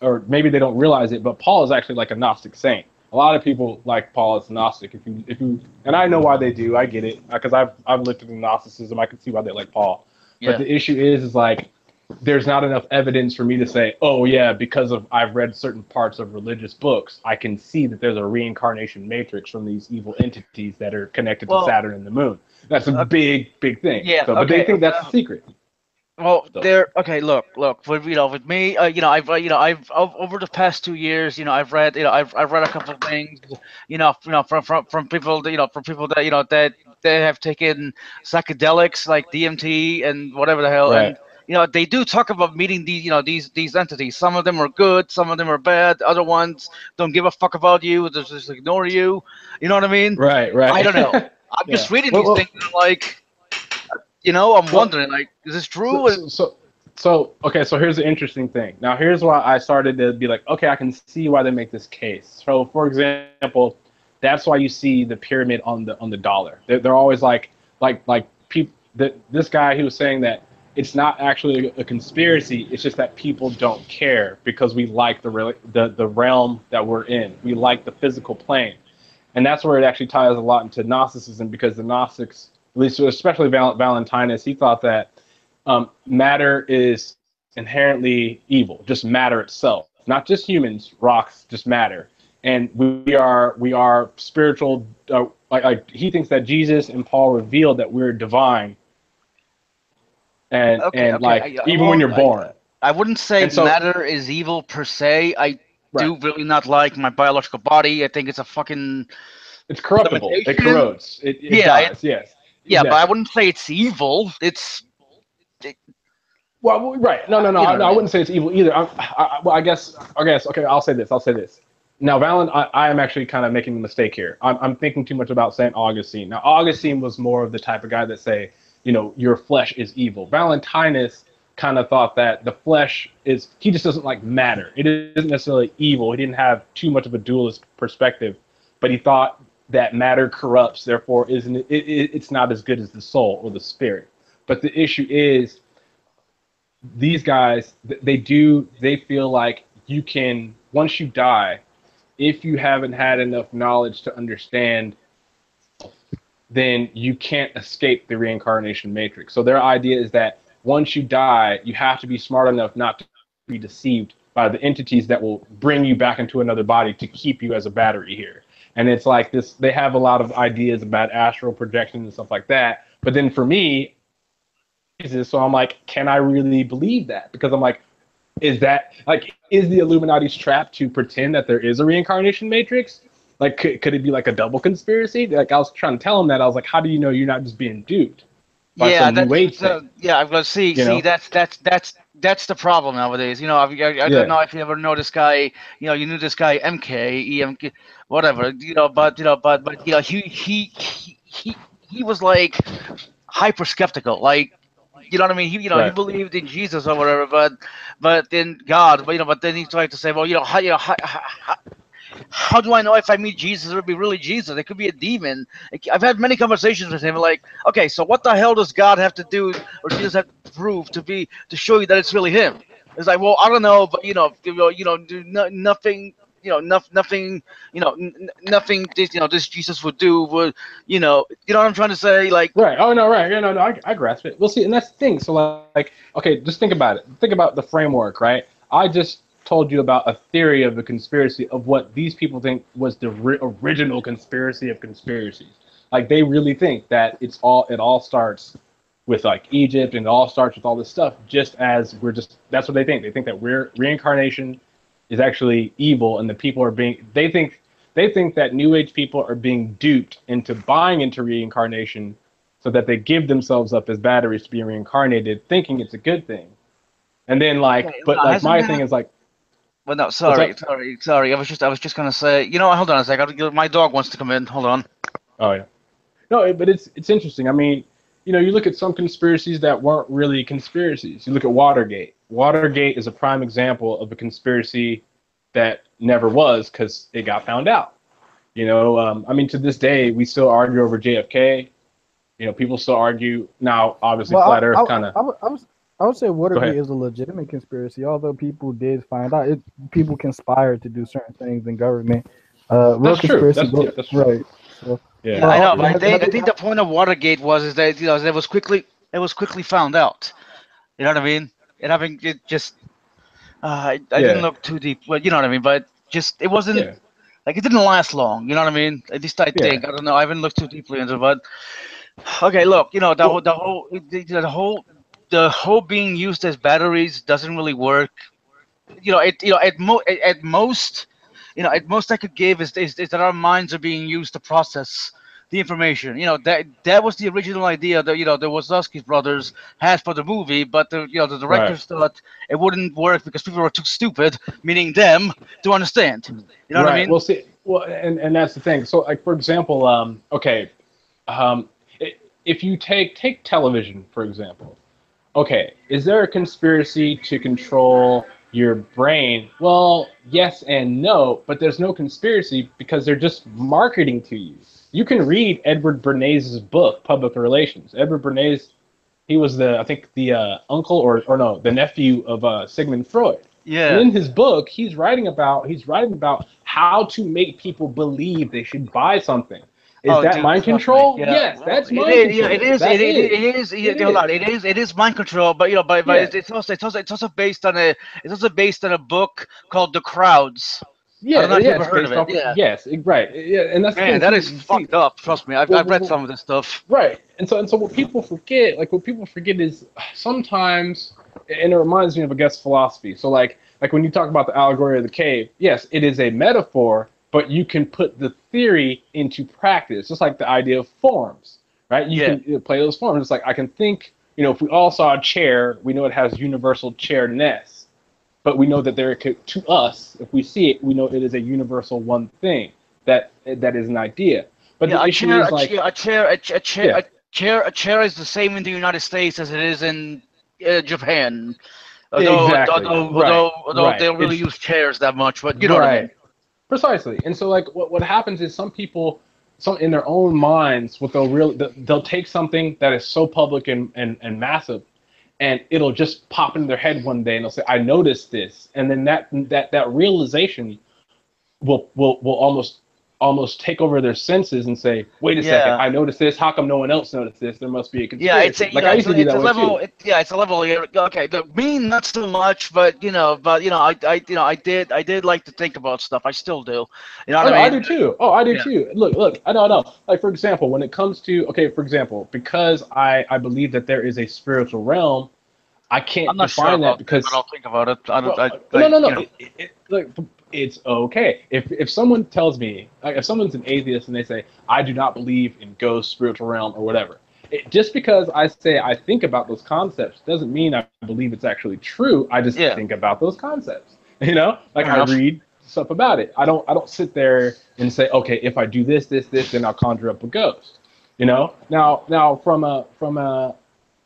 or maybe they don't realize it, but Paul is actually like a Gnostic saint. A lot of people like Paul as Gnostic. If you, and I know why they do. I get it, because I've looked at Gnosticism. I can see why they like Paul. But the issue is like, there's not enough evidence for me to say, oh yeah, because I've read certain parts of religious books, I can see that there's a reincarnation matrix from these evil entities that are connected to Saturn and the moon. That's a big thing.
Yeah.
So, but they think that's the secret.
Well, look. With me, I've over the past 2 years, I've read a couple of things, from people, from people that that they have taken psychedelics like DMT and whatever the hell,
Right.
and they do talk about meeting these entities. Some of them are good, some of them are bad. Other ones don't give a fuck about you; they just ignore you. You know what I mean?
Right.
I don't know. I'm just reading these things, and I'm like. I'm wondering, like, is this true?
Okay, so here's the interesting thing. Now, here's why I started to be like, okay, I can see why they make this case. So, for example, that's why you see the pyramid on the dollar. They're always like people. This guy, he was saying that it's not actually a conspiracy. It's just that people don't care because we like the realm that we're in. We like the physical plane, and that's where it actually ties a lot into Gnosticism, because the Gnostics, at least especially Valentinus, he thought that matter is inherently evil, just matter itself, not just humans, rocks, just matter. And we are spiritual. Like he thinks that Jesus and Paul revealed that we're divine, and even when you're born.
I wouldn't say matter is evil per se. I do really not like my biological body. I think it's a fucking.
It's corruptible. It corrodes. It dies. Yes.
Yeah, exactly. But I wouldn't say it's evil.
Well, right. No. I wouldn't say it's evil either. I guess. Okay, I'll say this. Now, I am actually kind of making a mistake here. I'm thinking too much about Saint Augustine. Now, Augustine was more of the type of guy that say, your flesh is evil. Valentinus kind of thought that the flesh he just doesn't like matter. It isn't necessarily evil. He didn't have too much of a dualist perspective, but he thought that matter corrupts, therefore it's not as good as the soul or the spirit. But the issue is, these guys, they feel like you can, once you die, if you haven't had enough knowledge to understand, then you can't escape the reincarnation matrix. So their idea is that once you die, you have to be smart enough not to be deceived by the entities that will bring you back into another body to keep you as a battery here. And it's like this, they have a lot of ideas about astral projection and stuff like that. But then for me, so I'm like, can I really believe that? Because I'm like, is the Illuminati's trap to pretend that there is a reincarnation matrix? Like, could it be like a double conspiracy? Like, I was trying to tell him that. I was like, how do you know you're not just being duped by some new age thing?
Yeah, I've got to see. That's the problem nowadays. I don't know if you ever know this guy. You knew this guy EMK, whatever. But he was like hyper skeptical. Like, you know what I mean? He believed in Jesus or whatever, but in God. But then he tried to say, well, how do I know if I meet Jesus, it would be really Jesus? It could be a demon. I've had many conversations with him. Like, okay, so what the hell does God have to do, or Jesus have to prove to show you that it's really him? It's like, well, I don't know, but nothing. Nothing. Nothing. This Jesus would do. Would you know what I'm trying to say? Like,
right. Oh no, right. Yeah, no. I grasp it. We'll see, and that's the thing. So like, okay, just think about it. Think about the framework, right? I just told you about a theory of the conspiracy of what these people think was the original conspiracy of conspiracies. Like, they really think that it all starts with like Egypt, and it all starts with all this stuff, just as that's what they think. They think that reincarnation is actually evil, and the people are they think that new age people are being duped into buying into reincarnation so that they give themselves up as batteries to be reincarnated, thinking it's a good thing. And then my thing is like,
Well, no, sorry. I was just gonna say, you know what? Hold on a second. My dog wants to come in. Hold on.
Oh yeah. No, but it's interesting. I mean, you look at some conspiracies that weren't really conspiracies. You look at Watergate. Watergate is a prime example of a conspiracy that never was because it got found out. I mean, to this day, we still argue over JFK. People still argue now. Obviously, flat Earth kind of.
I would say Watergate is a legitimate conspiracy, although people did find out people conspired to do certain things in government. Real
That's true.
conspiracy,
That's true.
Right? So,
Yeah, I know, but I think the point of Watergate is that it was quickly found out. You know what I mean? It just I didn't look too deep. Well, you know what I mean, but just it wasn't like it didn't last long. You know what I mean? At least I think. I don't know. I haven't looked too deeply into it, but okay. Look, the whole being used as batteries doesn't really work. At most, at most I could give is that our minds are being used to process the information. That was the original idea that the Wazowski brothers had for the movie, but the directors thought it wouldn't work because people were too stupid, meaning them, to understand. You know what I mean?
Well, see, and that's the thing. So, like for example, if you take television for example. Okay, is there a conspiracy to control your brain? Well, yes and no, but there's no conspiracy because they're just marketing to you. You can read Edward Bernays' book, Public Relations. Edward Bernays, he was the uncle or no, the nephew of Sigmund Freud.
Yeah.
And in his book, he's writing about how to make people believe they should buy something. Is that mind control?
Yeah.
Yes, that's mind control.
Yeah, it is. It is mind control, but it's also based on a book called The Crowds.
Yeah,
I don't know if you've ever heard of it.
Yes, right. Yeah, and that's
man, that is fucked up. Trust me, I've read some of this stuff.
Right, and so what people forget, is sometimes, and it reminds me of, I guess, philosophy. So like when you talk about the allegory of the cave, yes, it is a metaphor. But you can put the theory into practice, just like the idea of forms, right? You can play those forms. It's like I can think, if we all saw a chair, we know it has universal chairness, but we know that to us, if we see it, we know it is a universal one thing that is an idea. But the issue is like
a chair is the same in the United States as it is in Japan. Although they don't really use chairs that much, but you know what I mean.
Precisely. And so like what happens is some people in their own minds they'll take something that is so public and massive, and it'll just pop into their head one day and they'll say, I noticed this, and then that realization will almost take over their senses and say, wait a second, I noticed this, how come no one else noticed this? There must be a conspiracy.
It's a level. It's a level. Okay, me not so much, but I did like to think about stuff. I still do. You know what I mean?
I do too. Oh, I do too. Look, I know. Like for example, when it comes to because I believe that there is a spiritual realm, I can't define that because
I don't think about it.
No. Look, it's okay. If someone tells me, like, if someone's an atheist and they say, I do not believe in ghosts, spiritual realm, or whatever, just because I say I think about those concepts doesn't mean I believe it's actually true. I just think about those concepts. I read stuff about it. I don't sit there and say, okay, if I do this, then I'll conjure up a ghost. Now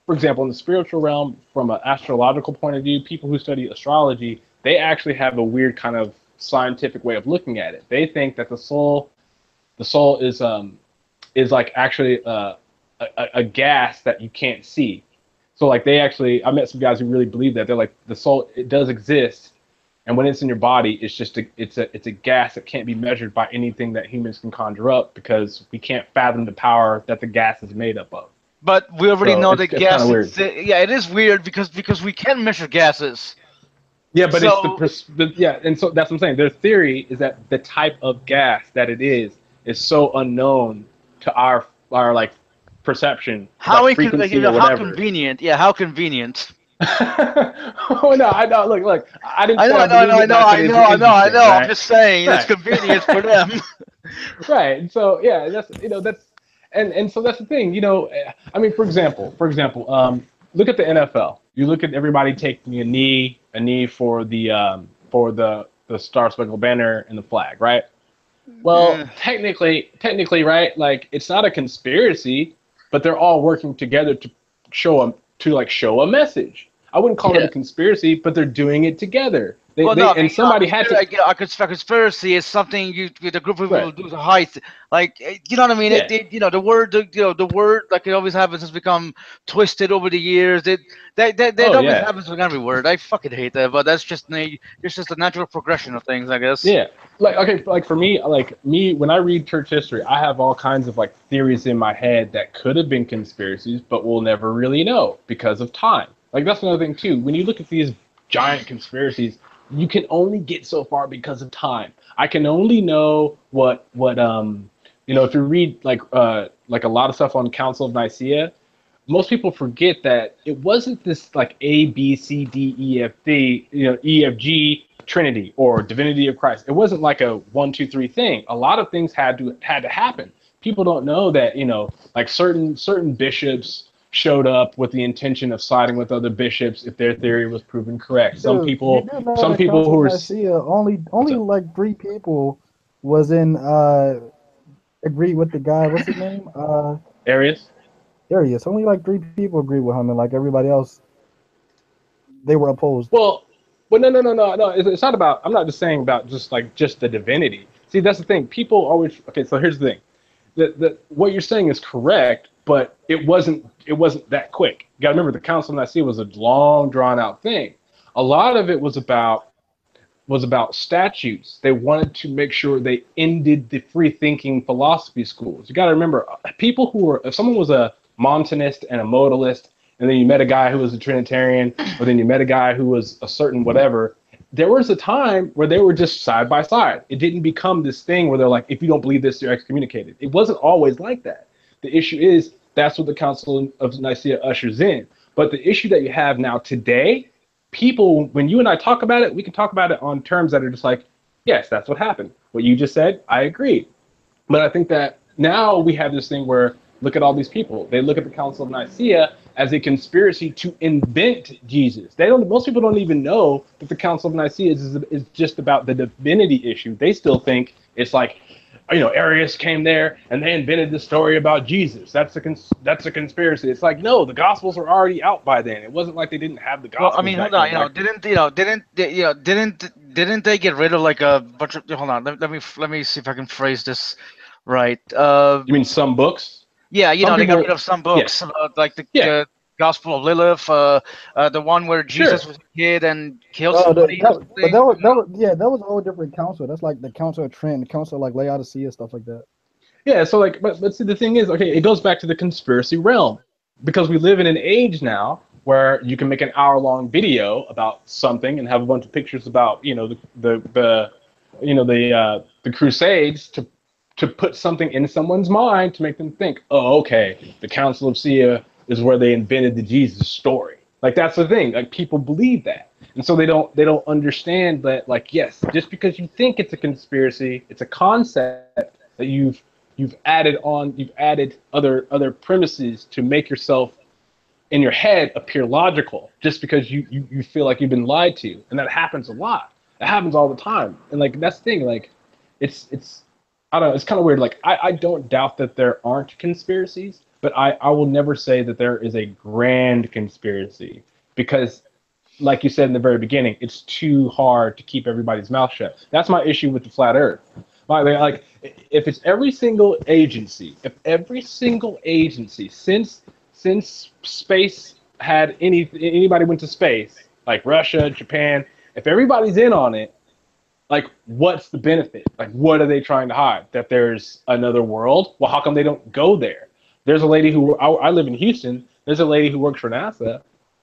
for example, in the spiritual realm, from an astrological point of view, people who study astrology, they actually have a weird kind of scientific way of looking at it. They think that the soul is like actually a gas that you can't see. So like I met some guys who really believe that. They're like, the soul, it does exist, and when it's in your body, it's a gas that can't be measured by anything that humans can conjure up because we can't fathom the power that the gas is made up of.
But we already know that gas.
It
is weird because we can measure gases.
Yeah, but and so that's what I'm saying. Their theory is that the type of gas that it is so unknown to our like perception.
How convenient? Yeah, how convenient.
Oh no, I know. Look. I didn't.
I know. Right? I'm just saying it's convenient for them.
Right. And so that's and so that's the thing. I mean, for example, look at the NFL. You look at everybody taking a knee for the for the Star Spangled Banner and the flag, right? Well, technically, right? Like, it's not a conspiracy, but they're all working together to show a message. I wouldn't call it a conspiracy, but they're doing it together. Somebody had to.
A conspiracy is something the group of people do to hide. Like, you know what I mean?
Yeah.
The word, like it always happens, has become twisted over the years. That always happens with every word. I fucking hate that, but that's just a natural progression of things, I guess.
Yeah. Like for me, when I read church history, I have all kinds of like theories in my head that could have been conspiracies, but we'll never really know because of time. Like, that's another thing too. When you look at these giant conspiracies, you can only get so far because of time. I can only know what if you read like a lot of stuff on Council of Nicaea, most people forget that it wasn't this like A, B, C, D, E, F, D, E, F, G Trinity or divinity of Christ. It wasn't like a 1, 2, 3 thing. A lot of things had to happen. People don't know that, like certain bishops showed up with the intention of siding with other bishops if their theory was proven correct. Some people who were
only like 3 people was in agree with the guy. What's his name?
Arius.
Only like 3 people agree with him, and like everybody else, they were opposed.
Well, no. It's not about. I'm not just saying about just the divinity. See, that's the thing. People always. Okay, so here's the thing. What you're saying is correct, but it wasn't that quick. You got to remember, the Council of Nicaea was a long, drawn out thing. A lot of it was about statutes. They wanted to make sure they ended the free thinking philosophy schools. You got to remember, if someone was a Montanist and a modalist, and then you met a guy who was a Trinitarian, or then you met a guy who was a certain whatever, there was a time where they were just side by side. It didn't become this thing where they're like, if you don't believe this, you're excommunicated. It wasn't always like that. The issue is, that's what the Council of Nicaea ushers in. But the issue that you have now today, people, when you and I talk about it, we can talk about it on terms that are just like, yes, that's what happened. What you just said, I agree. But I think that now we have this thing where, look at all these people. They look at the Council of Nicaea as a conspiracy to invent Jesus. Most people don't even know that the Council of Nicaea is just about the divinity issue. They still think it's like, Arius came there and they invented the story about Jesus. That's a conspiracy. It's like, no, the Gospels were already out by then. It wasn't like they didn't have the Gospels.
Well, I mean, hold on. Didn't they get rid of like a bunch of? Hold on. Let me see if I can phrase this right.
You mean some books?
Yeah, they got rid of some books, like the Gospel of Lilith, the one where Jesus was a kid and killed somebody.
That was a whole different council. That's like the Council of Trent, the Council of like Laodicea, stuff like that.
Yeah, so like, but see, the thing is, okay, it goes back to the conspiracy realm, because we live in an age now where you can make an hour-long video about something and have a bunch of pictures about, the Crusades to put something in someone's mind to make them think, oh, okay, the Council of Nicaea is where they invented the Jesus story. Like, that's the thing. Like, people believe that. And so they don't understand that, like, yes, just because you think it's a conspiracy, it's a concept that you've added other premises to make yourself in your head appear logical, just because you feel like you've been lied to. And that happens a lot. It happens all the time. And like, that's the thing, like, it's I don't know, it's kind of weird. Like, I don't doubt that there aren't conspiracies, but I will never say that there is a grand conspiracy, because, like you said in the very beginning, it's too hard to keep everybody's mouth shut. That's my issue with the flat Earth. Like, if it's every single agency since space had anybody went to space, like Russia, Japan, if everybody's in on it, like, what's the benefit? Like, what are they trying to hide? That there's another world? Well, how come they don't go there? There's a lady who, I live in Houston. There's a lady who works for NASA,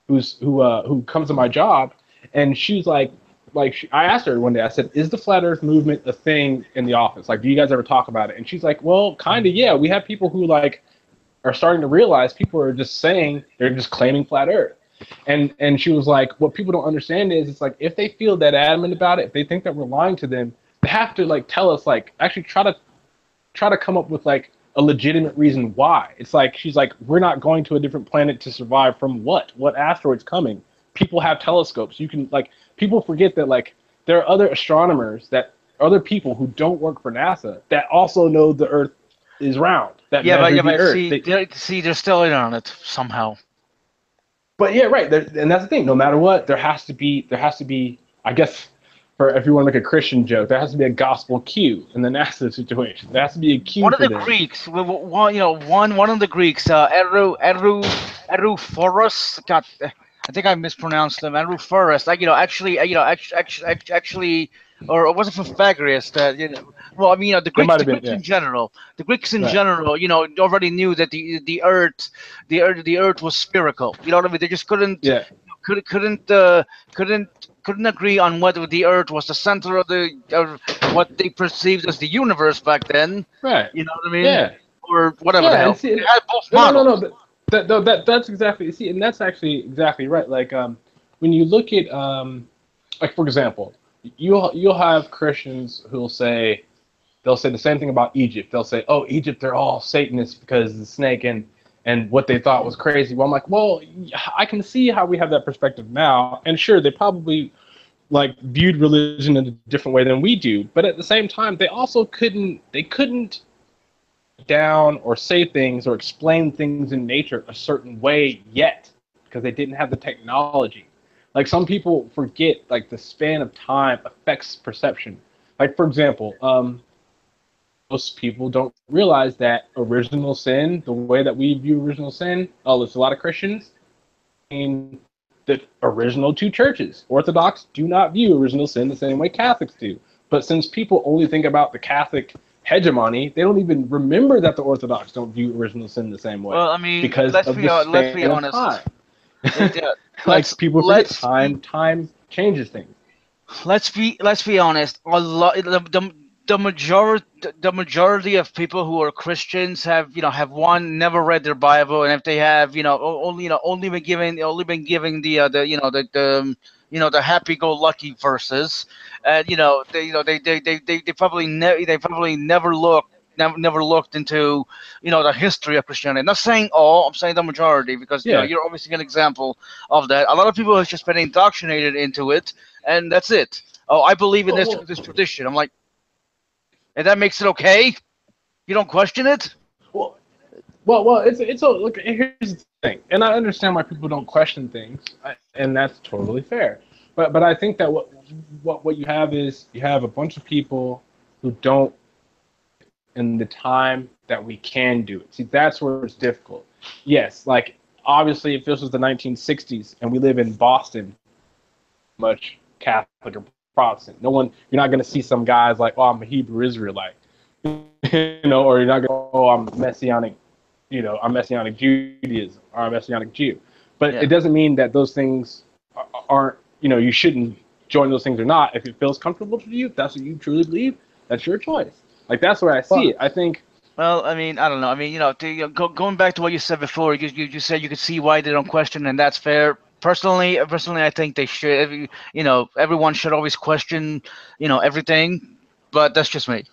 who comes to my job, and she's like I asked her one day. I said, "Is the flat Earth movement a thing in the office? Like, do you guys ever talk about it?" And she's like, "Well, kind of, yeah. We have people who like are starting to realize people are just saying, they're just claiming flat Earth." And she was like, what people don't understand is, it's like, if they feel that adamant about it, if they think that we're lying to them, they have to like tell us, like, actually try to come up with like a legitimate reason why. It's like, she's like, we're not going to a different planet to survive from what asteroid's coming. People have telescopes. You can, like, people forget that, like, there are other astronomers other people who don't work for NASA that also know the Earth is round. That measure the Earth.
See, they're still in on it somehow.
But yeah, right. And that's the thing. No matter what, there has to be. I guess, if you want to make a Christian joke, there has to be a gospel Q in the NASA situation. There has to be a Q.
One of the Greeks, one of the Greeks, Eruphorus. God, I think I mispronounced them. Eruphorus. Actually, or was it Pythagoras that well, I mean, the Greeks in general, already knew that the Earth was spherical. You know what I mean? They just couldn't agree on whether the Earth was the center of what they perceived as the universe back then.
Right.
You know what I mean?
Yeah.
Or whatever the hell.
See,
they had both models.
That's exactly. See, and that's actually exactly right. Like when you look at like for example, you'll have Christians who'll say the same thing about Egypt. They'll say, oh, Egypt, they're all Satanists because of the snake and what they thought was crazy. Well, I'm like, well, I can see how we have that perspective now. And sure, they probably like viewed religion in a different way than we do. But at the same time, they also couldn't down or say things or explain things in nature a certain way yet because they didn't have the technology. Like some people forget, like the span of time affects perception. Like for example, most people don't realize that original sin, the way that we view original sin, there's a lot of Christians in the original two churches. Orthodox do not view original sin the same way Catholics do. But since people only think about the Catholic hegemony, they don't even remember that the Orthodox don't view original sin the same way.
Well, I mean,
because
let's be honest.
Like people forget time changes things.
Let's be honest. The majority of people who are Christians have never read their Bible, and if they have only been given the happy-go-lucky verses, and they probably never looked into the history of Christianity. I'm not saying all, I'm saying the majority, because you're obviously an example of that. A lot of people have just been indoctrinated into it, and that's it. Oh, I believe in this tradition. I'm like, and that makes it okay? You don't question it?
Well, it's look. Here's the thing, and I understand why people don't question things, and that's totally fair. But I think that what you have is you have a bunch of people who don't, in the time that we can do it. See, that's where it's difficult. Yes, like obviously, if this was the 1960s and we live in Boston, much Catholic or Protestant, you're not going to see some guys like, oh, I'm a Hebrew Israelite, or you're not going to, oh, I'm Messianic, I'm Messianic Judaism or I'm Messianic Jew. But it doesn't mean that those things aren't, you shouldn't join those things or not. If it feels comfortable to you, if that's what you truly believe, that's your choice. Like, that's where I see it. I think.
Well, I mean, I don't know. I mean, going back to what you said before, you said you could see why they don't question, and that's fair. Personally, I think they should. Everyone should always question, everything. But that's just me.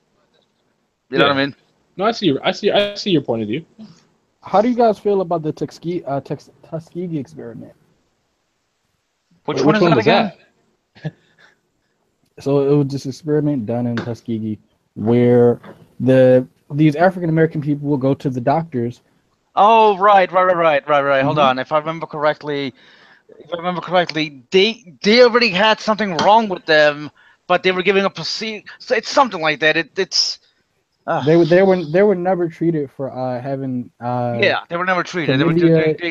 You know what I mean?
No, I see your point of view.
How do you guys feel about the Tuskegee experiment?
Which one is that again?
So it was this experiment done in Tuskegee where these African American people will go to the doctors.
Oh, right. Hold on. If I remember correctly, they already had something wrong with them, but they were giving a procedure. So it's something like that. They
were never treated for having.
They were never treated.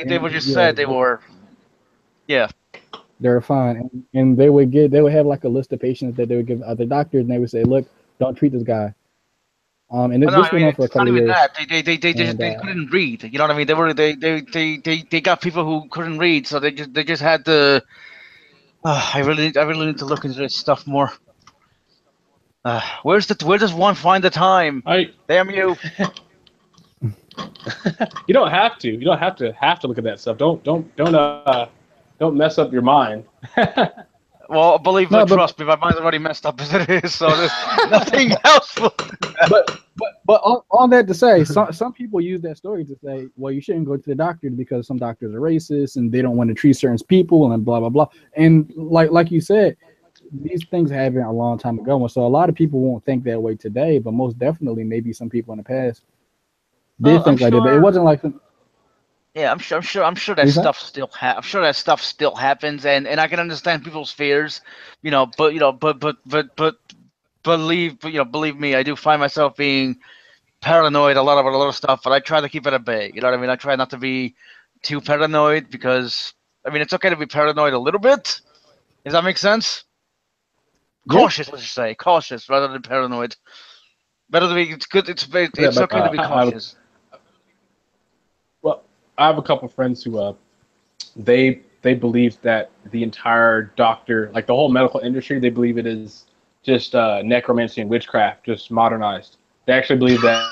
They were just said they were. Yeah.
They were fine, and they would have like a list of patients that they would give other doctors, and they would say, "Look, don't treat this guy." And this went on for a couple of years.
They couldn't read. You know what I mean? They got people who couldn't read, so they just had to. I really need to look into this stuff more. Where does one find the time? Damn you!
You don't have to. You don't have to look at that stuff. Don't mess up your mind.
Well, trust me, my mind's already messed up as it is, so there's nothing else.
But on that to say, some people use that story to say, well, you shouldn't go to the doctor because some doctors are racist and they don't want to treat certain people and blah blah blah. And like you said, these things happened a long time ago, and so a lot of people won't think that way today. But most definitely, maybe some people in the past did think like that. But it wasn't like
yeah, I'm sure that stuff still I'm sure that stuff still happens, and I can understand people's fears, but believe me, I do find myself being paranoid a lot about a lot of stuff, but I try to keep it at bay. You know what I mean? I try not to be too paranoid because I mean it's okay to be paranoid a little bit. Does that make sense? Cautious, let's just say, cautious rather than paranoid. Better to be. It's good. It's okay to be cautious.
Well, I have a couple friends who they believe that the entire doctor, like the whole medical industry, they believe it is just necromancy and witchcraft, just modernized. They actually believe that.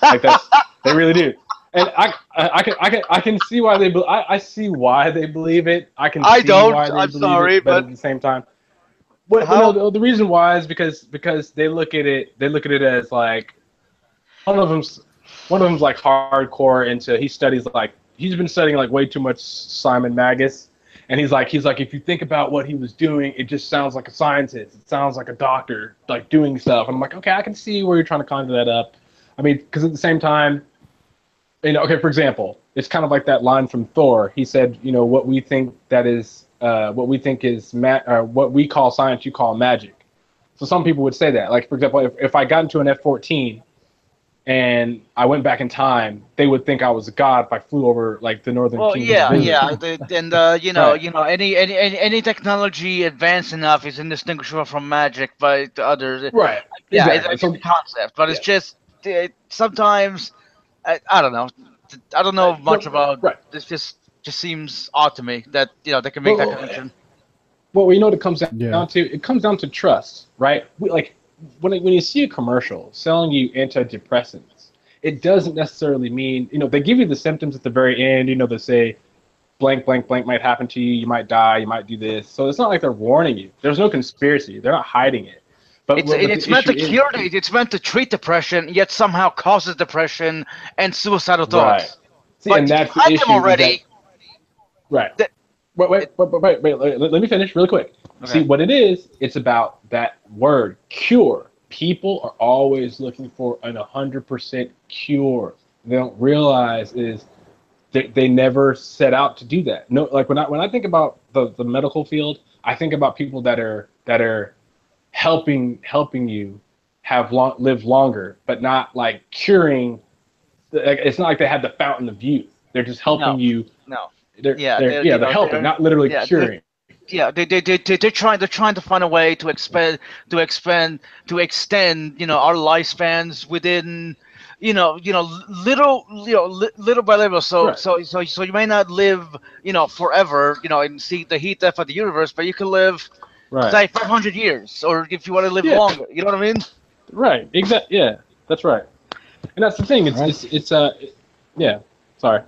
Like that's, they really do. And I can see why they I see why they believe it. I can see why they believe it, but at the same time, no, the reason why is because they look at it as like one of them's like hardcore into, he's been studying like way too much Simon Magus, and he's like if you think about what he was doing, it just sounds like a scientist, it sounds like a doctor like doing stuff. And I'm like, okay, I can see where you're trying to conjure that up. I mean, because at the same time, okay, for example, it's kind of like that line from Thor. He said, what we think is what we call science, you call magic. So some people would say that. Like, for example, if I got into an F-14 and I went back in time, they would think I was a god if I flew over like the northern kingdom.
And any technology advanced enough is indistinguishable from magic by the others.
Right.
Yeah,
exactly.
it's a concept, but it's just sometimes I don't know. I don't know much about.
Right.
This just seems odd to me that they can make that connection.
Well, you know what it comes down to? It comes down to trust, right? When you see a commercial selling you antidepressants, it doesn't necessarily mean, they give you the symptoms at the very end. They say blank, blank, blank might happen to you. You might die. You might do this. So it's not like they're warning you. There's no conspiracy. They're not hiding it. But
it's meant to cure it. It's meant to treat depression, yet somehow causes depression and suicidal thoughts.
Right. See, and that's the issue.
Already.
Right. Wait. Let me finish really quick. Okay. See, what it is, it's about that word, cure. People are always looking for an 100% cure. They don't realize is they never set out to do that. No, like when I think about the medical field, I think about people that are helping you live longer, but not like curing. It's not like they have the fountain of youth. They're just helping you.
No.
They're helping, not literally curing.
They're trying to find a way to extend our lifespans within little by little. So you may not live forever and see the heat death of the universe, but you can live say 500 years, or if you want to live longer. You know what I mean?
Right. Exactly. Yeah, that's right. And that's the thing. It's sorry.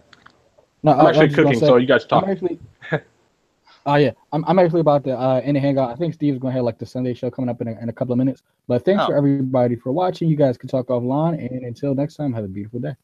No,
I'm actually cooking, so you guys talk.
I'm actually about to end the hangout. I think Steve's going to have like the Sunday show coming up in a couple of minutes. But thanks for everybody for watching. You guys can talk offline, and until next time, have a beautiful day.